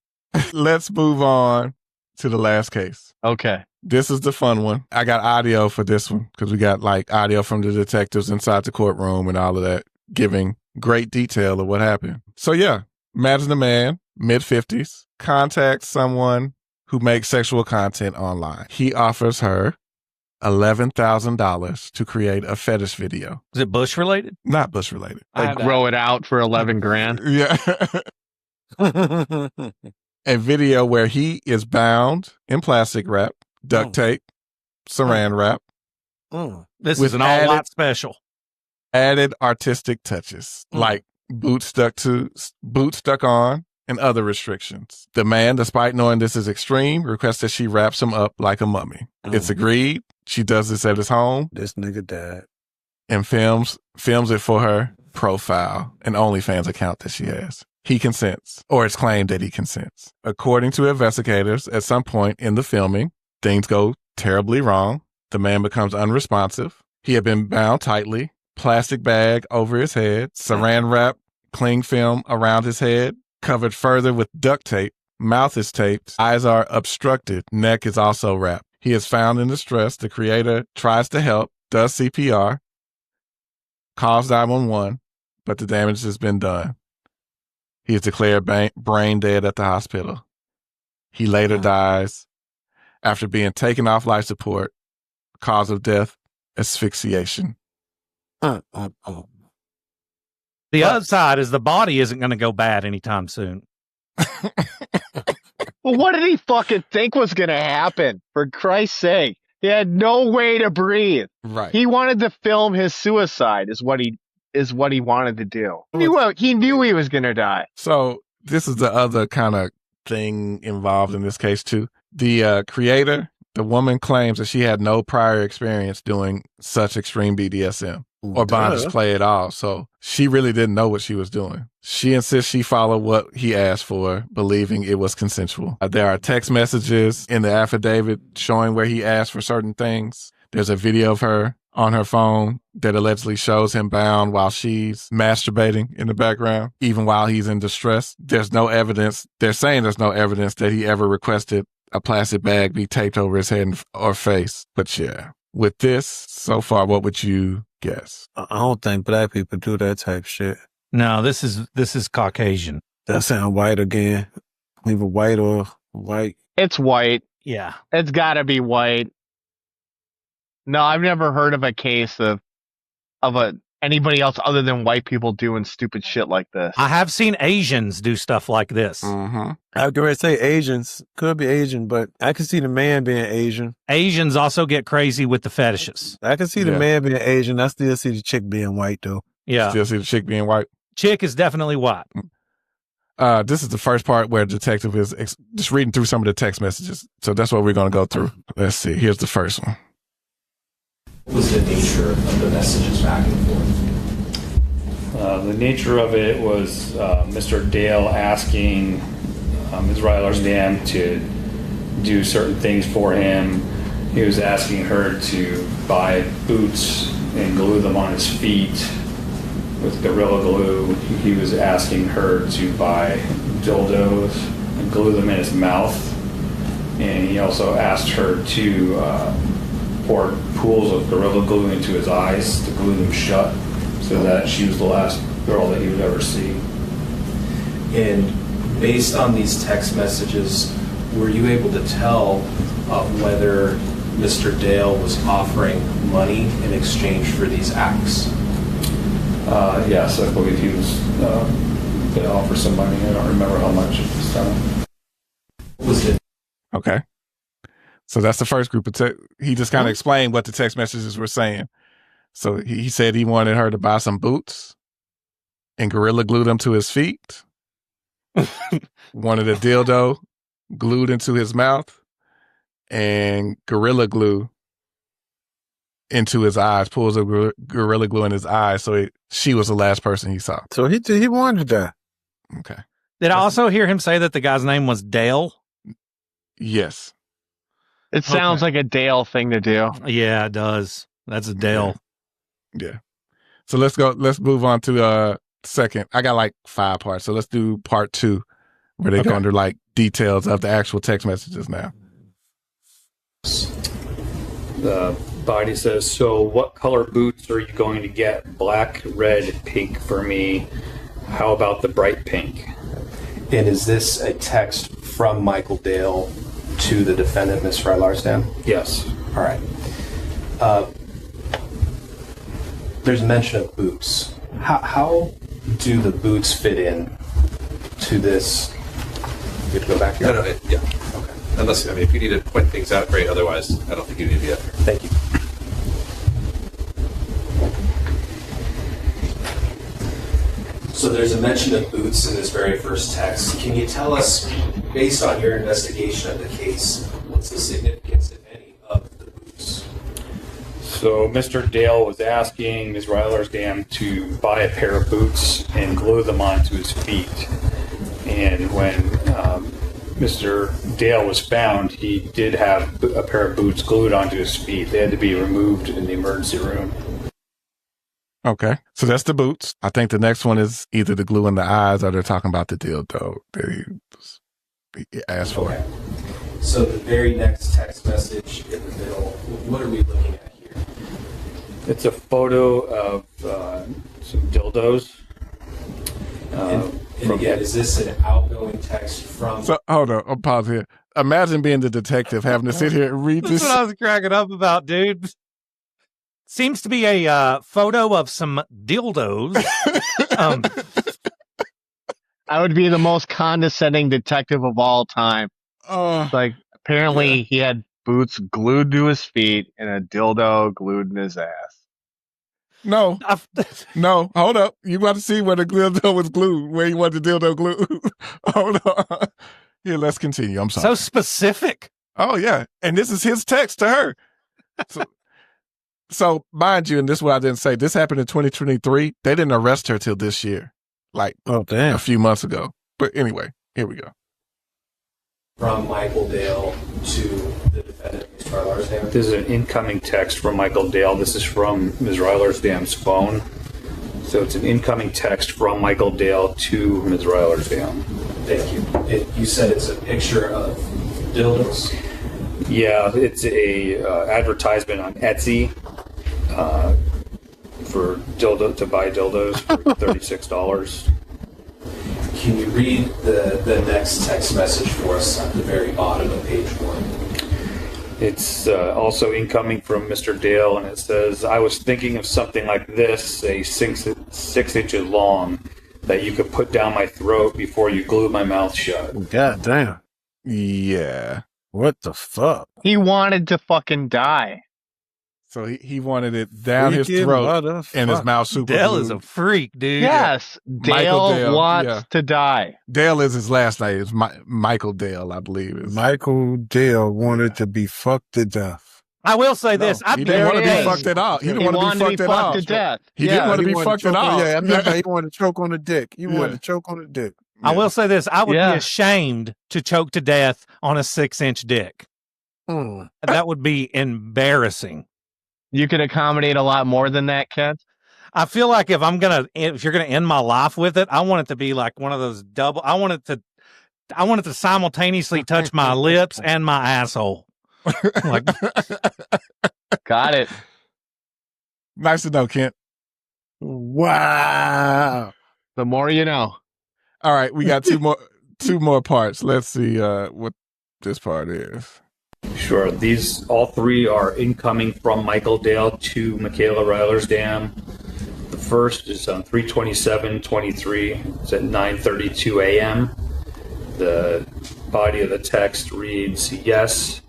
Let's move on to the last case. Okay. This is the fun one. I got audio for this one because we got like audio from the detectives inside the courtroom and all of that, giving great detail of what happened. So yeah, imagine a man, mid-50s, contacts someone who makes sexual content online. He offers her $11,000 to create a fetish video. Is it Bush related? Not Bush related. Like grow it out for 11 grand. Yeah. A video where he is bound in plastic wrap, duct tape, saran wrap. This is an all-white special. Added artistic touches, like boots stuck on, and other restrictions. The man, despite knowing this is extreme, requests that she wraps him up like a mummy. It's agreed. She does this at his home. This nigga died. And films it for her profile and OnlyFans account that she has. He consents, or it's claimed that he consents. According to investigators, at some point in the filming, things go terribly wrong. The man becomes unresponsive. He had been bound tightly, plastic bag over his head, saran wrap, cling film around his head, covered further with duct tape. Mouth is taped, eyes are obstructed, neck is also wrapped. He is found in distress. The creator tries to help, does CPR, calls 911, but the damage has been done. He is declared brain dead at the hospital. He later dies after being taken off life support. Cause of death, asphyxiation. The other side is the body isn't going to go bad anytime soon. Well, what did he fucking think was going to happen? For Christ's sake. He had no way to breathe. Right. He wanted to film his suicide is what he wanted to do. He knew he was going to die. So this is the other kind of thing involved in this case too. The creator, the woman, claims that she had no prior experience doing such extreme BDSM or bondage play at all. So she really didn't know what she was doing. She insists she followed what he asked for, believing it was consensual. There are text messages in the affidavit showing where he asked for certain things. There's a video of her on her phone that allegedly shows him bound while she's masturbating in the background, even while he's in distress. There's no evidence. They're saying there's no evidence that he ever requested a plastic bag be taped over his head or face. But yeah, with this so far, what would you guess? I don't think black people do that type shit. No, this is Caucasian. That sound white again. Either white or white. It's white. Yeah. It's got to be white. No, I've never heard of a case of anybody else other than white people doing stupid shit like this. I have seen Asians do stuff like this. Mm-hmm. I was going to say Asians. Could be Asian, but I can see the man being Asian. Asians also get crazy with the fetishes. I can see the man being Asian. I still see the chick being white, though. Yeah. Still see the chick being white? Chick is definitely white. This is the first part where the detective is just reading through some of the text messages. So that's what we're going to go through. Let's see. Here's the first one. What was the nature of the messages back and forth? The nature of it was Mr. Dale asking Ms. Rylersdam to do certain things for him. He was asking her to buy boots and glue them on his feet with Gorilla Glue. He was asking her to buy dildos and glue them in his mouth. And he also asked her to pour pools of Gorilla Glue into his eyes to glue them shut, so that she was the last girl that he would ever see. And based on these text messages, were you able to tell whether Mr. Dale was offering money in exchange for these acts? Yes, I believe he was going to offer some money. I don't remember how much at this time. What was it? Okay. So that's the first group of he just kind of explained what the text messages were saying. So he said he wanted her to buy some boots and Gorilla Glue them to his feet. Wanted a dildo glued into his mouth and Gorilla Glue into his eyes, pulls a Gorilla Glue in his eyes. So she was the last person he saw. So he wanted that. Okay. Did I also hear him say that the guy's name was Dale? Yes. It sounds like a Dale thing to do. Yeah, it does. That's a Dale. Yeah. So let's move on to second. I got like 5 parts. So let's do part 2 where they go under like details of the actual text messages now. The body says, "So what color boots are you going to get? Black, red, pink for me. How about the bright pink?" And is this a text from Michael Dale to the defendant, Ms. Rylersdam? Yes. All right. There's mention of boots. How do the boots fit in to this? You have to go back here? No, yeah. Okay. Unless, if you need to point things out, great. Otherwise, I don't think you need to be up here. Thank you. So there's a mention of boots in this very first text. Can you tell us, based on your investigation of the case, what's the significance, if any, of the boots? So Mr. Dale was asking Ms. Rylersdam to buy a pair of boots and glue them onto his feet. And when Mr. Dale was found, he did have a pair of boots glued onto his feet. They had to be removed in the emergency room. Okay. So that's the boots. I think the next one is either the glue in the eyes or they're talking about the dildo that he asked for. Okay. So the very next text message in the middle, what are we looking at here? It's a photo of some dildos. And again, is this an outgoing text from... So hold on, I'll pause here. Imagine being the detective having to sit here and read this. That's what I was cracking up about, dude. Seems to be a photo of some dildos. I would be the most condescending detective of all time. Like, apparently he had boots glued to his feet and a dildo glued in his ass. No, no, hold up. You about to see where the dildo was glued, where you want the dildo glued. Hold on. Here, let's continue. I'm sorry. So specific. Oh, yeah. And this is his text to her. So mind you, and this is what I didn't say, this happened in 2023. They didn't arrest her till this year, like a few months ago. But anyway, here we go. From Michael Dale to the defendant, Ms. Rylarsdam. This is an incoming text from Michael Dale. This is from Ms. Rylarsdam's phone. So it's an incoming text from Michael Dale to Ms. Rylarsdam. Thank you. You said it's a picture of dildos? Yeah, it's a advertisement on Etsy for to buy dildos for $36. Can you read the next text message for us at the very bottom of page 1? It's also incoming from Mr. Dale, and it says, I was thinking of something like this, say 6 inches long, that you could put down my throat before you glue my mouth shut. God damn. Yeah. What the fuck? He wanted to fucking die. So he wanted it down his throat and his mouth super Dale glued. is a freak, dude. Yes, Dale wants to die. Dale is his last name. It's Michael Dale, I believe. Michael Dale wanted to be fucked to death. I will say this. He didn't want to be fucked at all. He didn't want to be fucked at all. To death. He didn't want to be fucked at all. Yeah, I remember he wanted to choke on the dick. He wanted to choke on the dick. I will say this. I would be ashamed to choke to death on a 6-inch dick. That would be embarrassing. You could accommodate a lot more than that, Kent. I feel like if you're gonna end my life with it, I want it to be like one of those double. I want it to simultaneously touch my lips and my asshole. Like, got it. Nice to know, Kent. Wow. The more you know. All right, we got two more parts. Let's see what this part is. Sure. These all three are incoming from Michael Dale to Michaela Rylarsdam. The first is on 3/27/23. It's at 9:32 a.m. The body of the text reads, "Yes,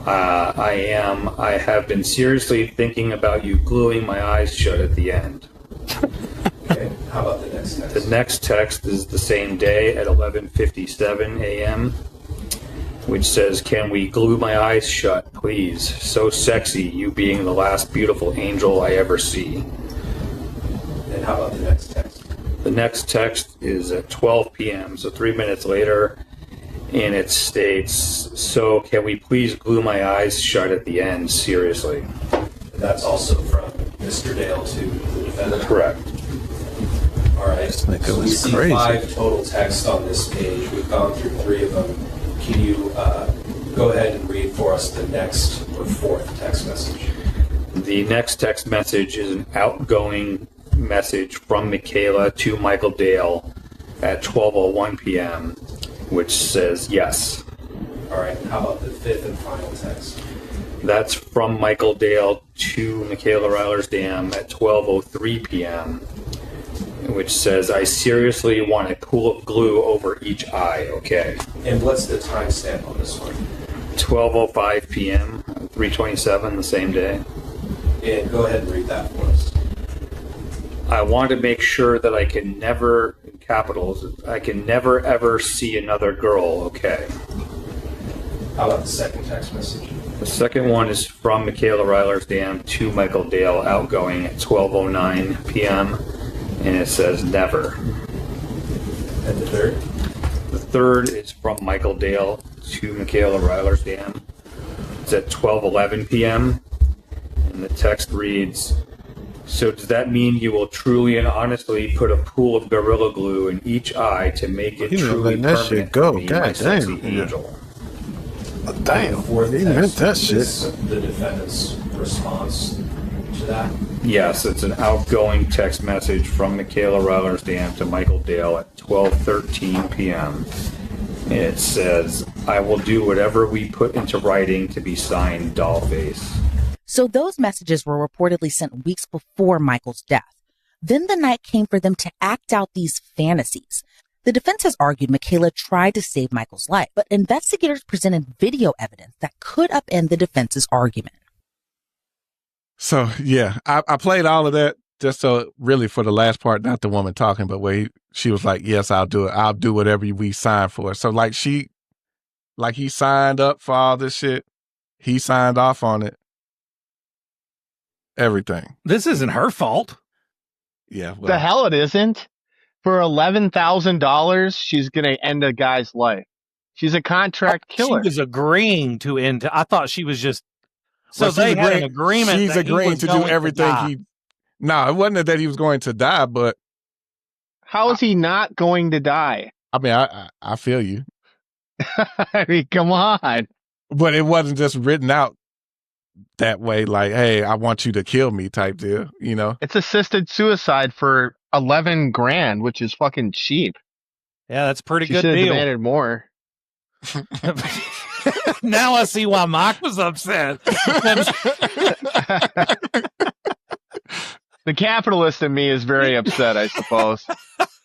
I have been seriously thinking about you gluing my eyes shut at the end." Okay. How about the next text? The next text is the same day at 11:57 a.m., which says, "Can we glue my eyes shut, please? So sexy, you being the last beautiful angel I ever see." And how about the next text? The next text is at 12 p.m., so 3 minutes later, and it states, "So can we please glue my eyes shut at the end, seriously?" And that's also from Mr. Dale to the defendant? Correct. All right. So we see 5 total texts on this page. We've gone through 3 of them. Can you go ahead and read for us the next or 4th text message? The next text message is an outgoing message from Michaela to Michael Dale at 12:01 p.m., which says yes. All right. How about the 5th and final text? That's from Michael Dale to Michaela Rylarsdam at 12:03 p.m., which says, "I seriously want a pool of glue over each eye, okay?" And what's the timestamp on this one? 12:05 p.m., 3/27, the same day. And go ahead and read that for us. "I want to make sure that I can never, in capitals, I can never ever see another girl, okay?" How about the second text message? The second one is from Michaela Rylarsdam to Michael Dale, outgoing at 12:09 p.m., and it says never. And the third? The third is from Michael Dale to Michaela Rylarsdam. It's at 12:11 p.m., and the text reads, "So does that mean you will truly and honestly put a pool of Gorilla Glue in each eye to make it truly permanent for me, my sexy angel?" Damn. The 4th He meant text that shit. is the defendant's response to that. Yes, it's an outgoing text message from Michaela Rylarsdam to Michael Dale at 12:13 p.m. And it says, "I will do whatever we put into writing to be signed Dollface." So those messages were reportedly sent weeks before Michael's death. Then the night came for them to act out these fantasies. The defense has argued Michaela tried to save Michael's life, but investigators presented video evidence that could upend the defense's argument. So, yeah, I played all of that just so really for the last part, not the woman talking, but where she was like, yes, I'll do it. I'll do whatever we sign for. So like he signed up for all this shit. He signed off on it. Everything. This isn't her fault. Yeah. Well, the hell it isn't. For $11,000, she's going to end a guy's life. She's a contract killer. She was agreeing to end. I thought she was just. So they had an agreement. She's agreeing to do everything No, it wasn't that he was going to die, but. How is he not going to die? I mean, I feel you. I mean, come on. But it wasn't just written out that way, like, hey, I want you to kill me type deal, you know? It's assisted suicide for $11,000, which is fucking cheap. Yeah, that's pretty good deal. She should have demanded more. Now I see why Mike was upset. The capitalist in me is very upset, I suppose.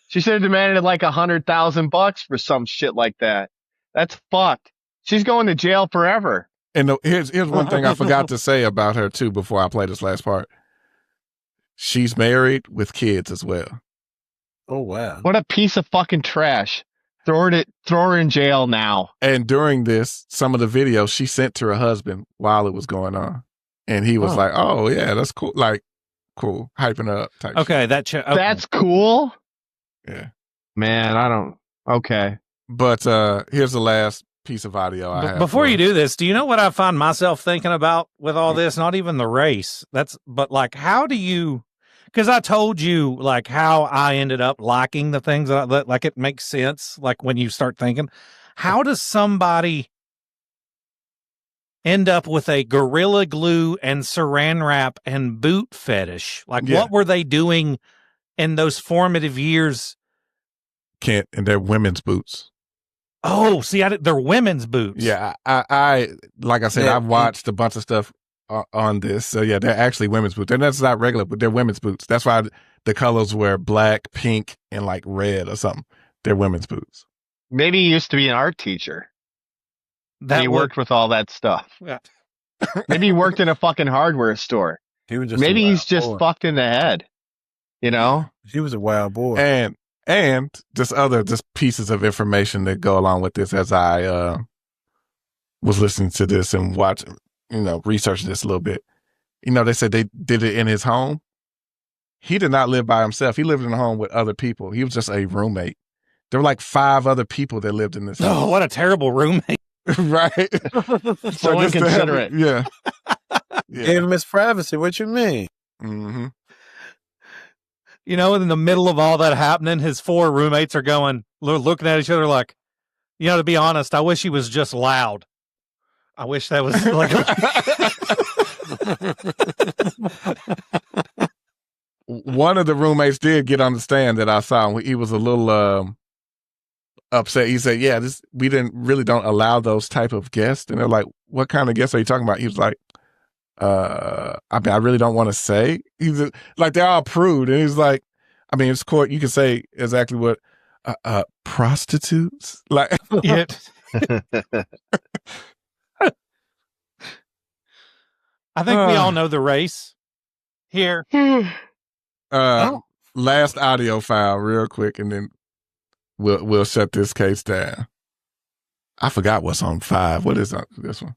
She should have demanded like $100,000 for some shit like that. That's fucked. She's going to jail forever. And here's one thing I forgot to say about her too before I play this last part. She's married with kids as well. Oh wow! What a piece of fucking trash. Throw her in jail now. And during this, some of the videos she sent to her husband while it was going on, and he was like, "Oh yeah, that's cool." Like, cool, hyping her up. Type okay, shit. That's cool. Yeah, man, I don't. Okay, but here's the last piece of audio I have. Before you do this, do you know what I find myself thinking about with all this? Not even the race. But like, how do you? Because I told you like how I ended up liking the things that like it makes sense. Like when you start thinking, how does somebody end up with a Gorilla Glue and Saran Wrap and boot fetish? Like what were they doing in those formative years? And they're women's boots. Oh, see, they're women's boots. Yeah, I like I said, I've watched a bunch of stuff on this. So yeah, they're actually women's boots. And that's not regular, but they're women's boots. That's why the colors were black, pink, and like red or something. They're women's boots. Maybe he used to be an art teacher. He worked with all that stuff. Yeah. Maybe he worked in a fucking hardware store. Maybe he's just fucked in the head. You know? He was a wild boy. And just pieces of information that go along with this as I was listening to this and watching, researching this a little bit. They said they did it in his home. He did not live by himself. He lived in a home with other people. He was just a roommate. There were like 5 other people that lived in this house. Oh, what a terrible roommate. Right? So inconsiderate. Yeah. Gave him his privacy. What you mean? Mm-hmm. In the middle of all that happening, his 4 roommates are looking at each other like, to be honest, I wish he was just loud. I wish that was like. One of the roommates did get on the stand that I saw. He was a little upset. He said, "Yeah, we don't allow those type of guests." And they're like, "What kind of guests are you talking about?" He was like, I really don't want to say. He's like, they're all prude. And he's like, it's court. You can say exactly what, prostitutes. Like, yeah. I think we all know the race here. Last audio file real quick, and then we'll shut this case down. I forgot what's on 5. What is this one?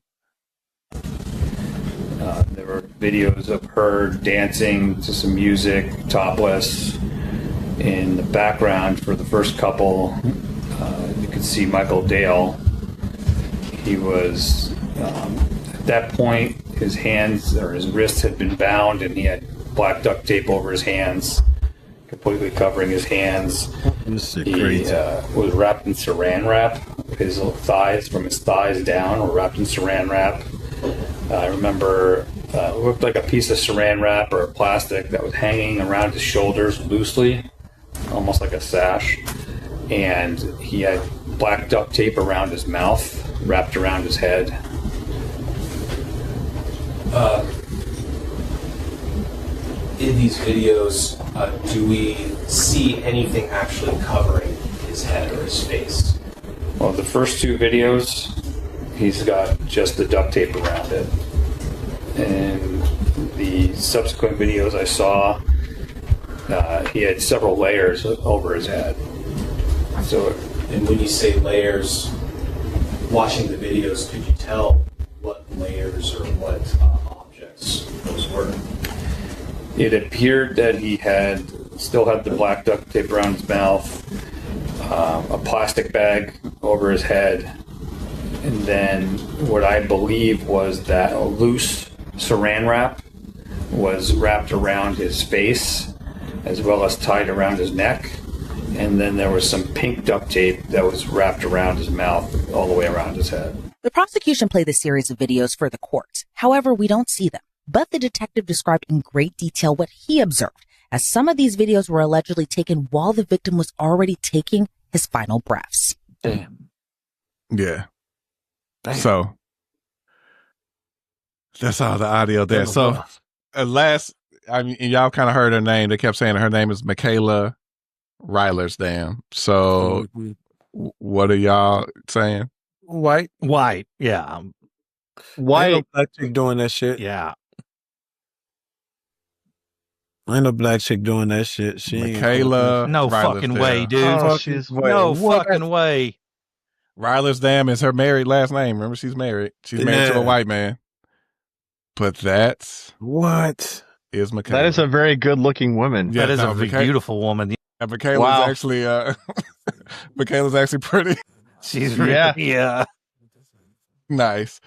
There were videos of her dancing to some music, topless. In the background for the first couple, you could see Michael Dale. He was, at that point, his hands or his wrists had been bound, and he had black duct tape over his hands, completely covering his hands. He was wrapped in saran wrap. His thighs, from his thighs down, were wrapped in saran wrap. I remember it looked like a piece of saran wrap or plastic that was hanging around his shoulders loosely, almost like a sash. And he had black duct tape around his mouth, wrapped around his head. In these videos, do we see anything actually covering his head or his face? Well, the first 2 videos, he's got just the duct tape around it. And the subsequent videos I saw, he had several layers over his head. So, and when you say layers, watching the videos, could you tell what layers or what objects those were? it appeared that he still had the black duct tape around his mouth, a plastic bag over his head, and then what I believe was that a loose saran wrap was wrapped around his face as well as tied around his neck, and then there was some pink duct tape that was wrapped around his mouth all the way around his head. The prosecution played the series of videos for the court. However, we don't see them. But the detective described in great detail what he observed, as some of these videos were allegedly taken while the victim was already taking his final breaths. Damn. Yeah. Damn. So that's all the audio there. So at last, I mean, y'all kind of heard her name. They kept saying her name is Michaela Reilersdam. So what are y'all saying? White. Yeah. White. Ain't no black chick doing that shit. Yeah. Ain't no black chick doing that shit. She Michaela. No fucking way, dude. Oh, No fucking way. Reilersdam is her married last name. Remember, she's married. She's married to a white man. But that's what is Michaela. That is a very good-looking woman. Yeah, that is a beautiful woman. And Michaela's actually, Michaela's actually pretty. She's really, yeah. Nice.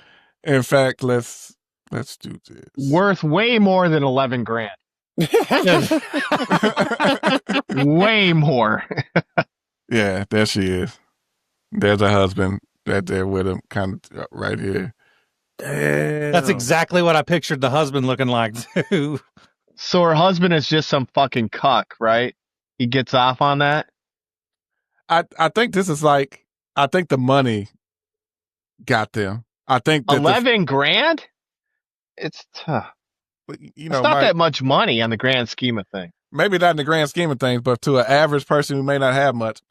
In fact, let's do this. Worth way more than $11,000. Way more. Yeah, there she is. There's her husband right there with him, kind of right here. Damn. That's exactly what I pictured the husband looking like, too. So her husband is just some fucking cuck, right? He gets off on that? I think this is like, I think the money got them. I think that $11,000? It's tough. You know, it's not that much money on the grand scheme of things. Maybe not in the grand scheme of things, but to an average person who may not have much.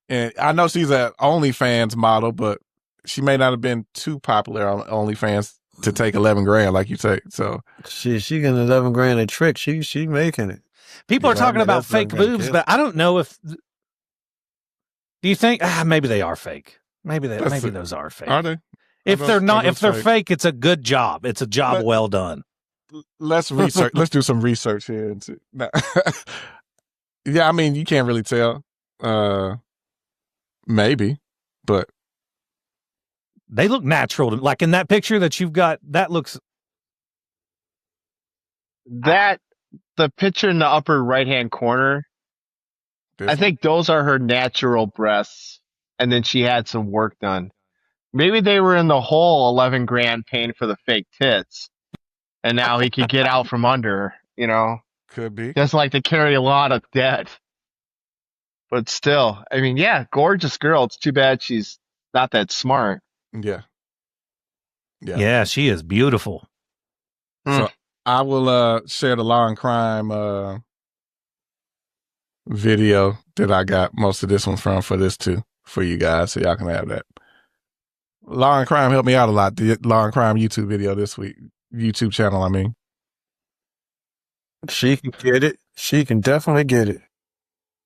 And I know she's an OnlyFans model, but she may not have been too popular on OnlyFans to take $11,000, like you say. So she getting $11,000 a trick. She making it. People are talking about fake boobs, but I don't know if. Do you think maybe they are fake? Maybe those are fake. Are they? If they're not, if they're fake, it's a good job. It's a job well done. Let's research. Let's do some research here. And see. Yeah, I mean, you can't really tell. Maybe, but they look natural. Like in that picture that you've got, that looks. The picture in the upper right-hand corner, I think those are her natural breasts, and then she had some work done. Maybe they were in the hole $11,000 paying for the fake tits, and now he could get out from under, you know? Could be. Doesn't like to carry a lot of debt. But still, I mean, yeah, gorgeous girl. It's too bad she's not that smart. Yeah. Yeah, she is beautiful. So I will share the Law and Crime video that I got most of this one from for this too, for you guys, so y'all can have that. Law and Crime helped me out a lot. The Law and Crime YouTube video this week. YouTube channel, I mean. She can get it. She can definitely get it.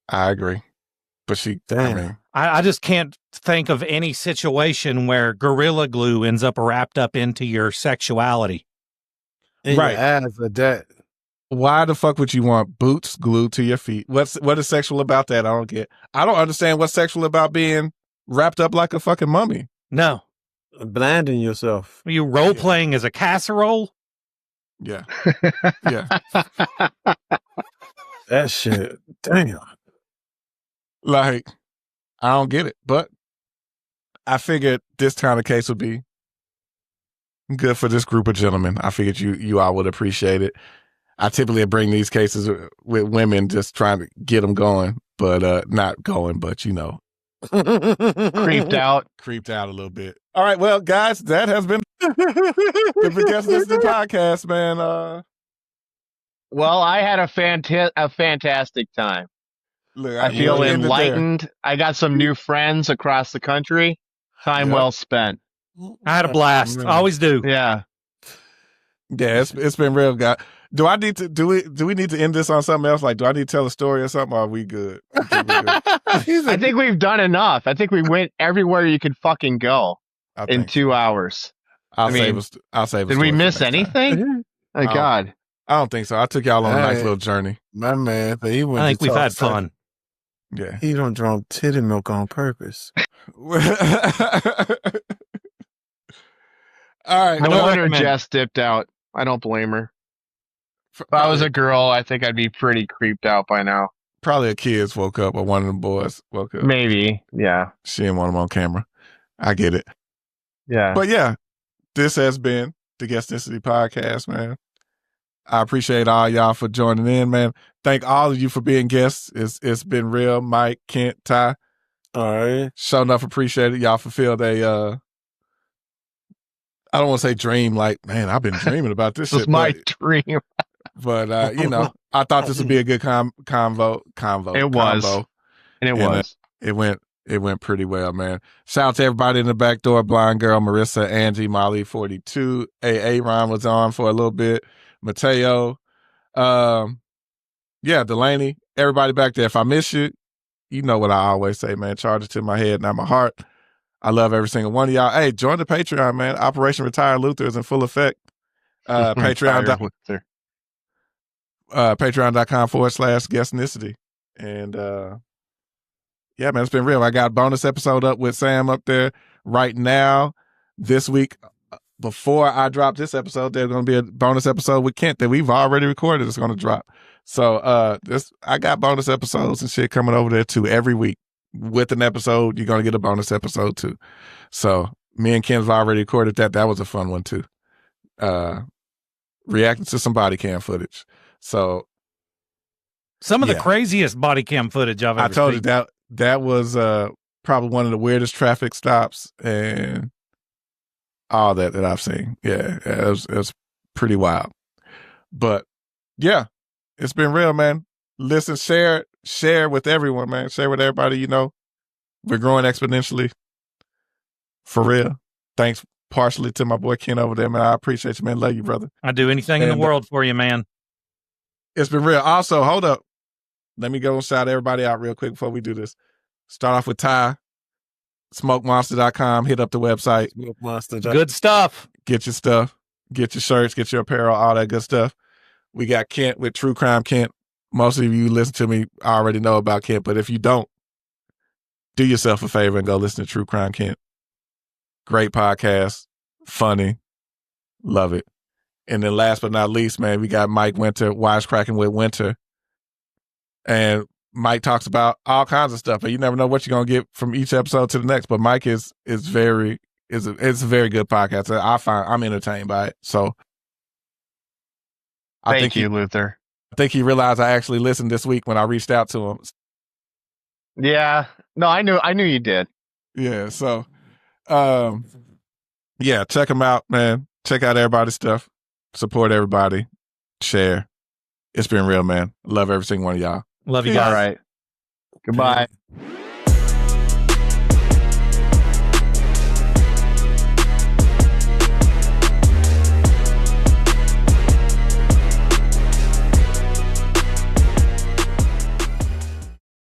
I agree. But I just can't think of any situation where Gorilla Glue ends up wrapped up into your sexuality. Right. As a debt. Why the fuck would you want boots glued to your feet? What is sexual about that? I don't get. I don't understand what's sexual about being wrapped up like a fucking mummy. No. Blinding yourself. Are you role playing as a casserole? Yeah. Yeah. That shit. Damn. Like, I don't get it, but I figured this kind of case would be good for this group of gentlemen. I figured you all would appreciate it. I typically bring these cases with women just trying to get them going, but not going, but you know. Creeped out a little bit. All right, well, guys, that has been the Guestnessity podcast, man. Well, I had a fantastic time. Look, I feel we'll end it there. enlightened. I got some new friends across the country. Time well spent. I had a blast. Always do. Yeah. Yeah, it's been real, guy. Do we need to end this on something else? Like, do I need to tell a story or something? Or are we good? I think we've done enough. I think we went everywhere you could fucking go in 2 hours. I'll save a Did we miss anything? My God. I don't think so. I took y'all on a nice little journey. My man, but he went I think to we've talk had sex. fun. Yeah. He don't drink titty milk on purpose. All right. No wonder Jess dipped out. I don't blame her. If I was a girl, I think I'd be pretty creeped out by now. Probably a kid woke up or one of them boys woke up. Maybe. Yeah. She didn't want them on camera. I get it. Yeah. But yeah, this has been the Guestnessity podcast, man. I appreciate all y'all for joining in, man. Thank all of you for being guests. It's been real. Mike, Kent, Ty. All right. Sure enough, appreciate it. Y'all fulfilled a, I don't want to say dream, like, man, I've been dreaming about this shit. It's my dream. But, you know, I thought this would be a good convo. It was. And it was. It went pretty well, man. Shout out to everybody in the back door. Blind Girl, Marissa, Angie, Molly, 42. Ron was on for a little bit. Mateo. Yeah, Delaney. Everybody back there. If I miss you, you know what I always say, man. Charge it to my head, not my heart. I love every single one of y'all. Hey, join the Patreon, man. Operation Retire Luther is in full effect. Patreon.com Patreon.com/Guestnicity. And yeah, man, it's been real. I got a bonus episode up with Sam up there right now. This week, before I drop this episode, there's going to be a bonus episode with Kent that we've already recorded. It's going to drop. So I got bonus episodes and shit coming over there too every week. With an episode, you're going to get a bonus episode too. So me and Ken's already recorded that. That was a fun one too. Reacting to some body cam footage. So some of the craziest body cam footage I've ever seen. I told you that was probably one of the weirdest traffic stops and all that I've seen. Yeah, it was pretty wild. But yeah, it's been real, man. Listen, share with everyone, man. Share with everybody you know. We're growing exponentially. For real. Thanks partially to my boy Ken over there, man. I appreciate you, man. Love you, brother. I'd do anything in the world for you, man. It's been real. Also, hold up. Let me go and shout everybody out real quick before we do this. Start off with Ty. SmokeMonster.com. Hit up the website. Good stuff. Get your stuff. Get your shirts. Get your apparel. All that good stuff. We got Kent with True Crime Kent. Most of you listen to me already know about Kent, but if you don't, do yourself a favor and go listen to True Crime Kent. Great podcast. Funny. Love it. And then last but not least, man, we got Mike Winter, Wisecracking with Winter. And Mike talks about all kinds of stuff, and you never know what you're going to get from each episode to the next. But Mike it's a very good podcast. I'm entertained by it. So Thank you, Luther. I think he realized I actually listened this week when I reached out to him. Yeah. No, I knew you did. Yeah. So, yeah, check him out, man. Check out everybody's stuff. Support everybody. Share. It's been real, man. Love every single one of y'all. Love you guys. All right. Goodbye.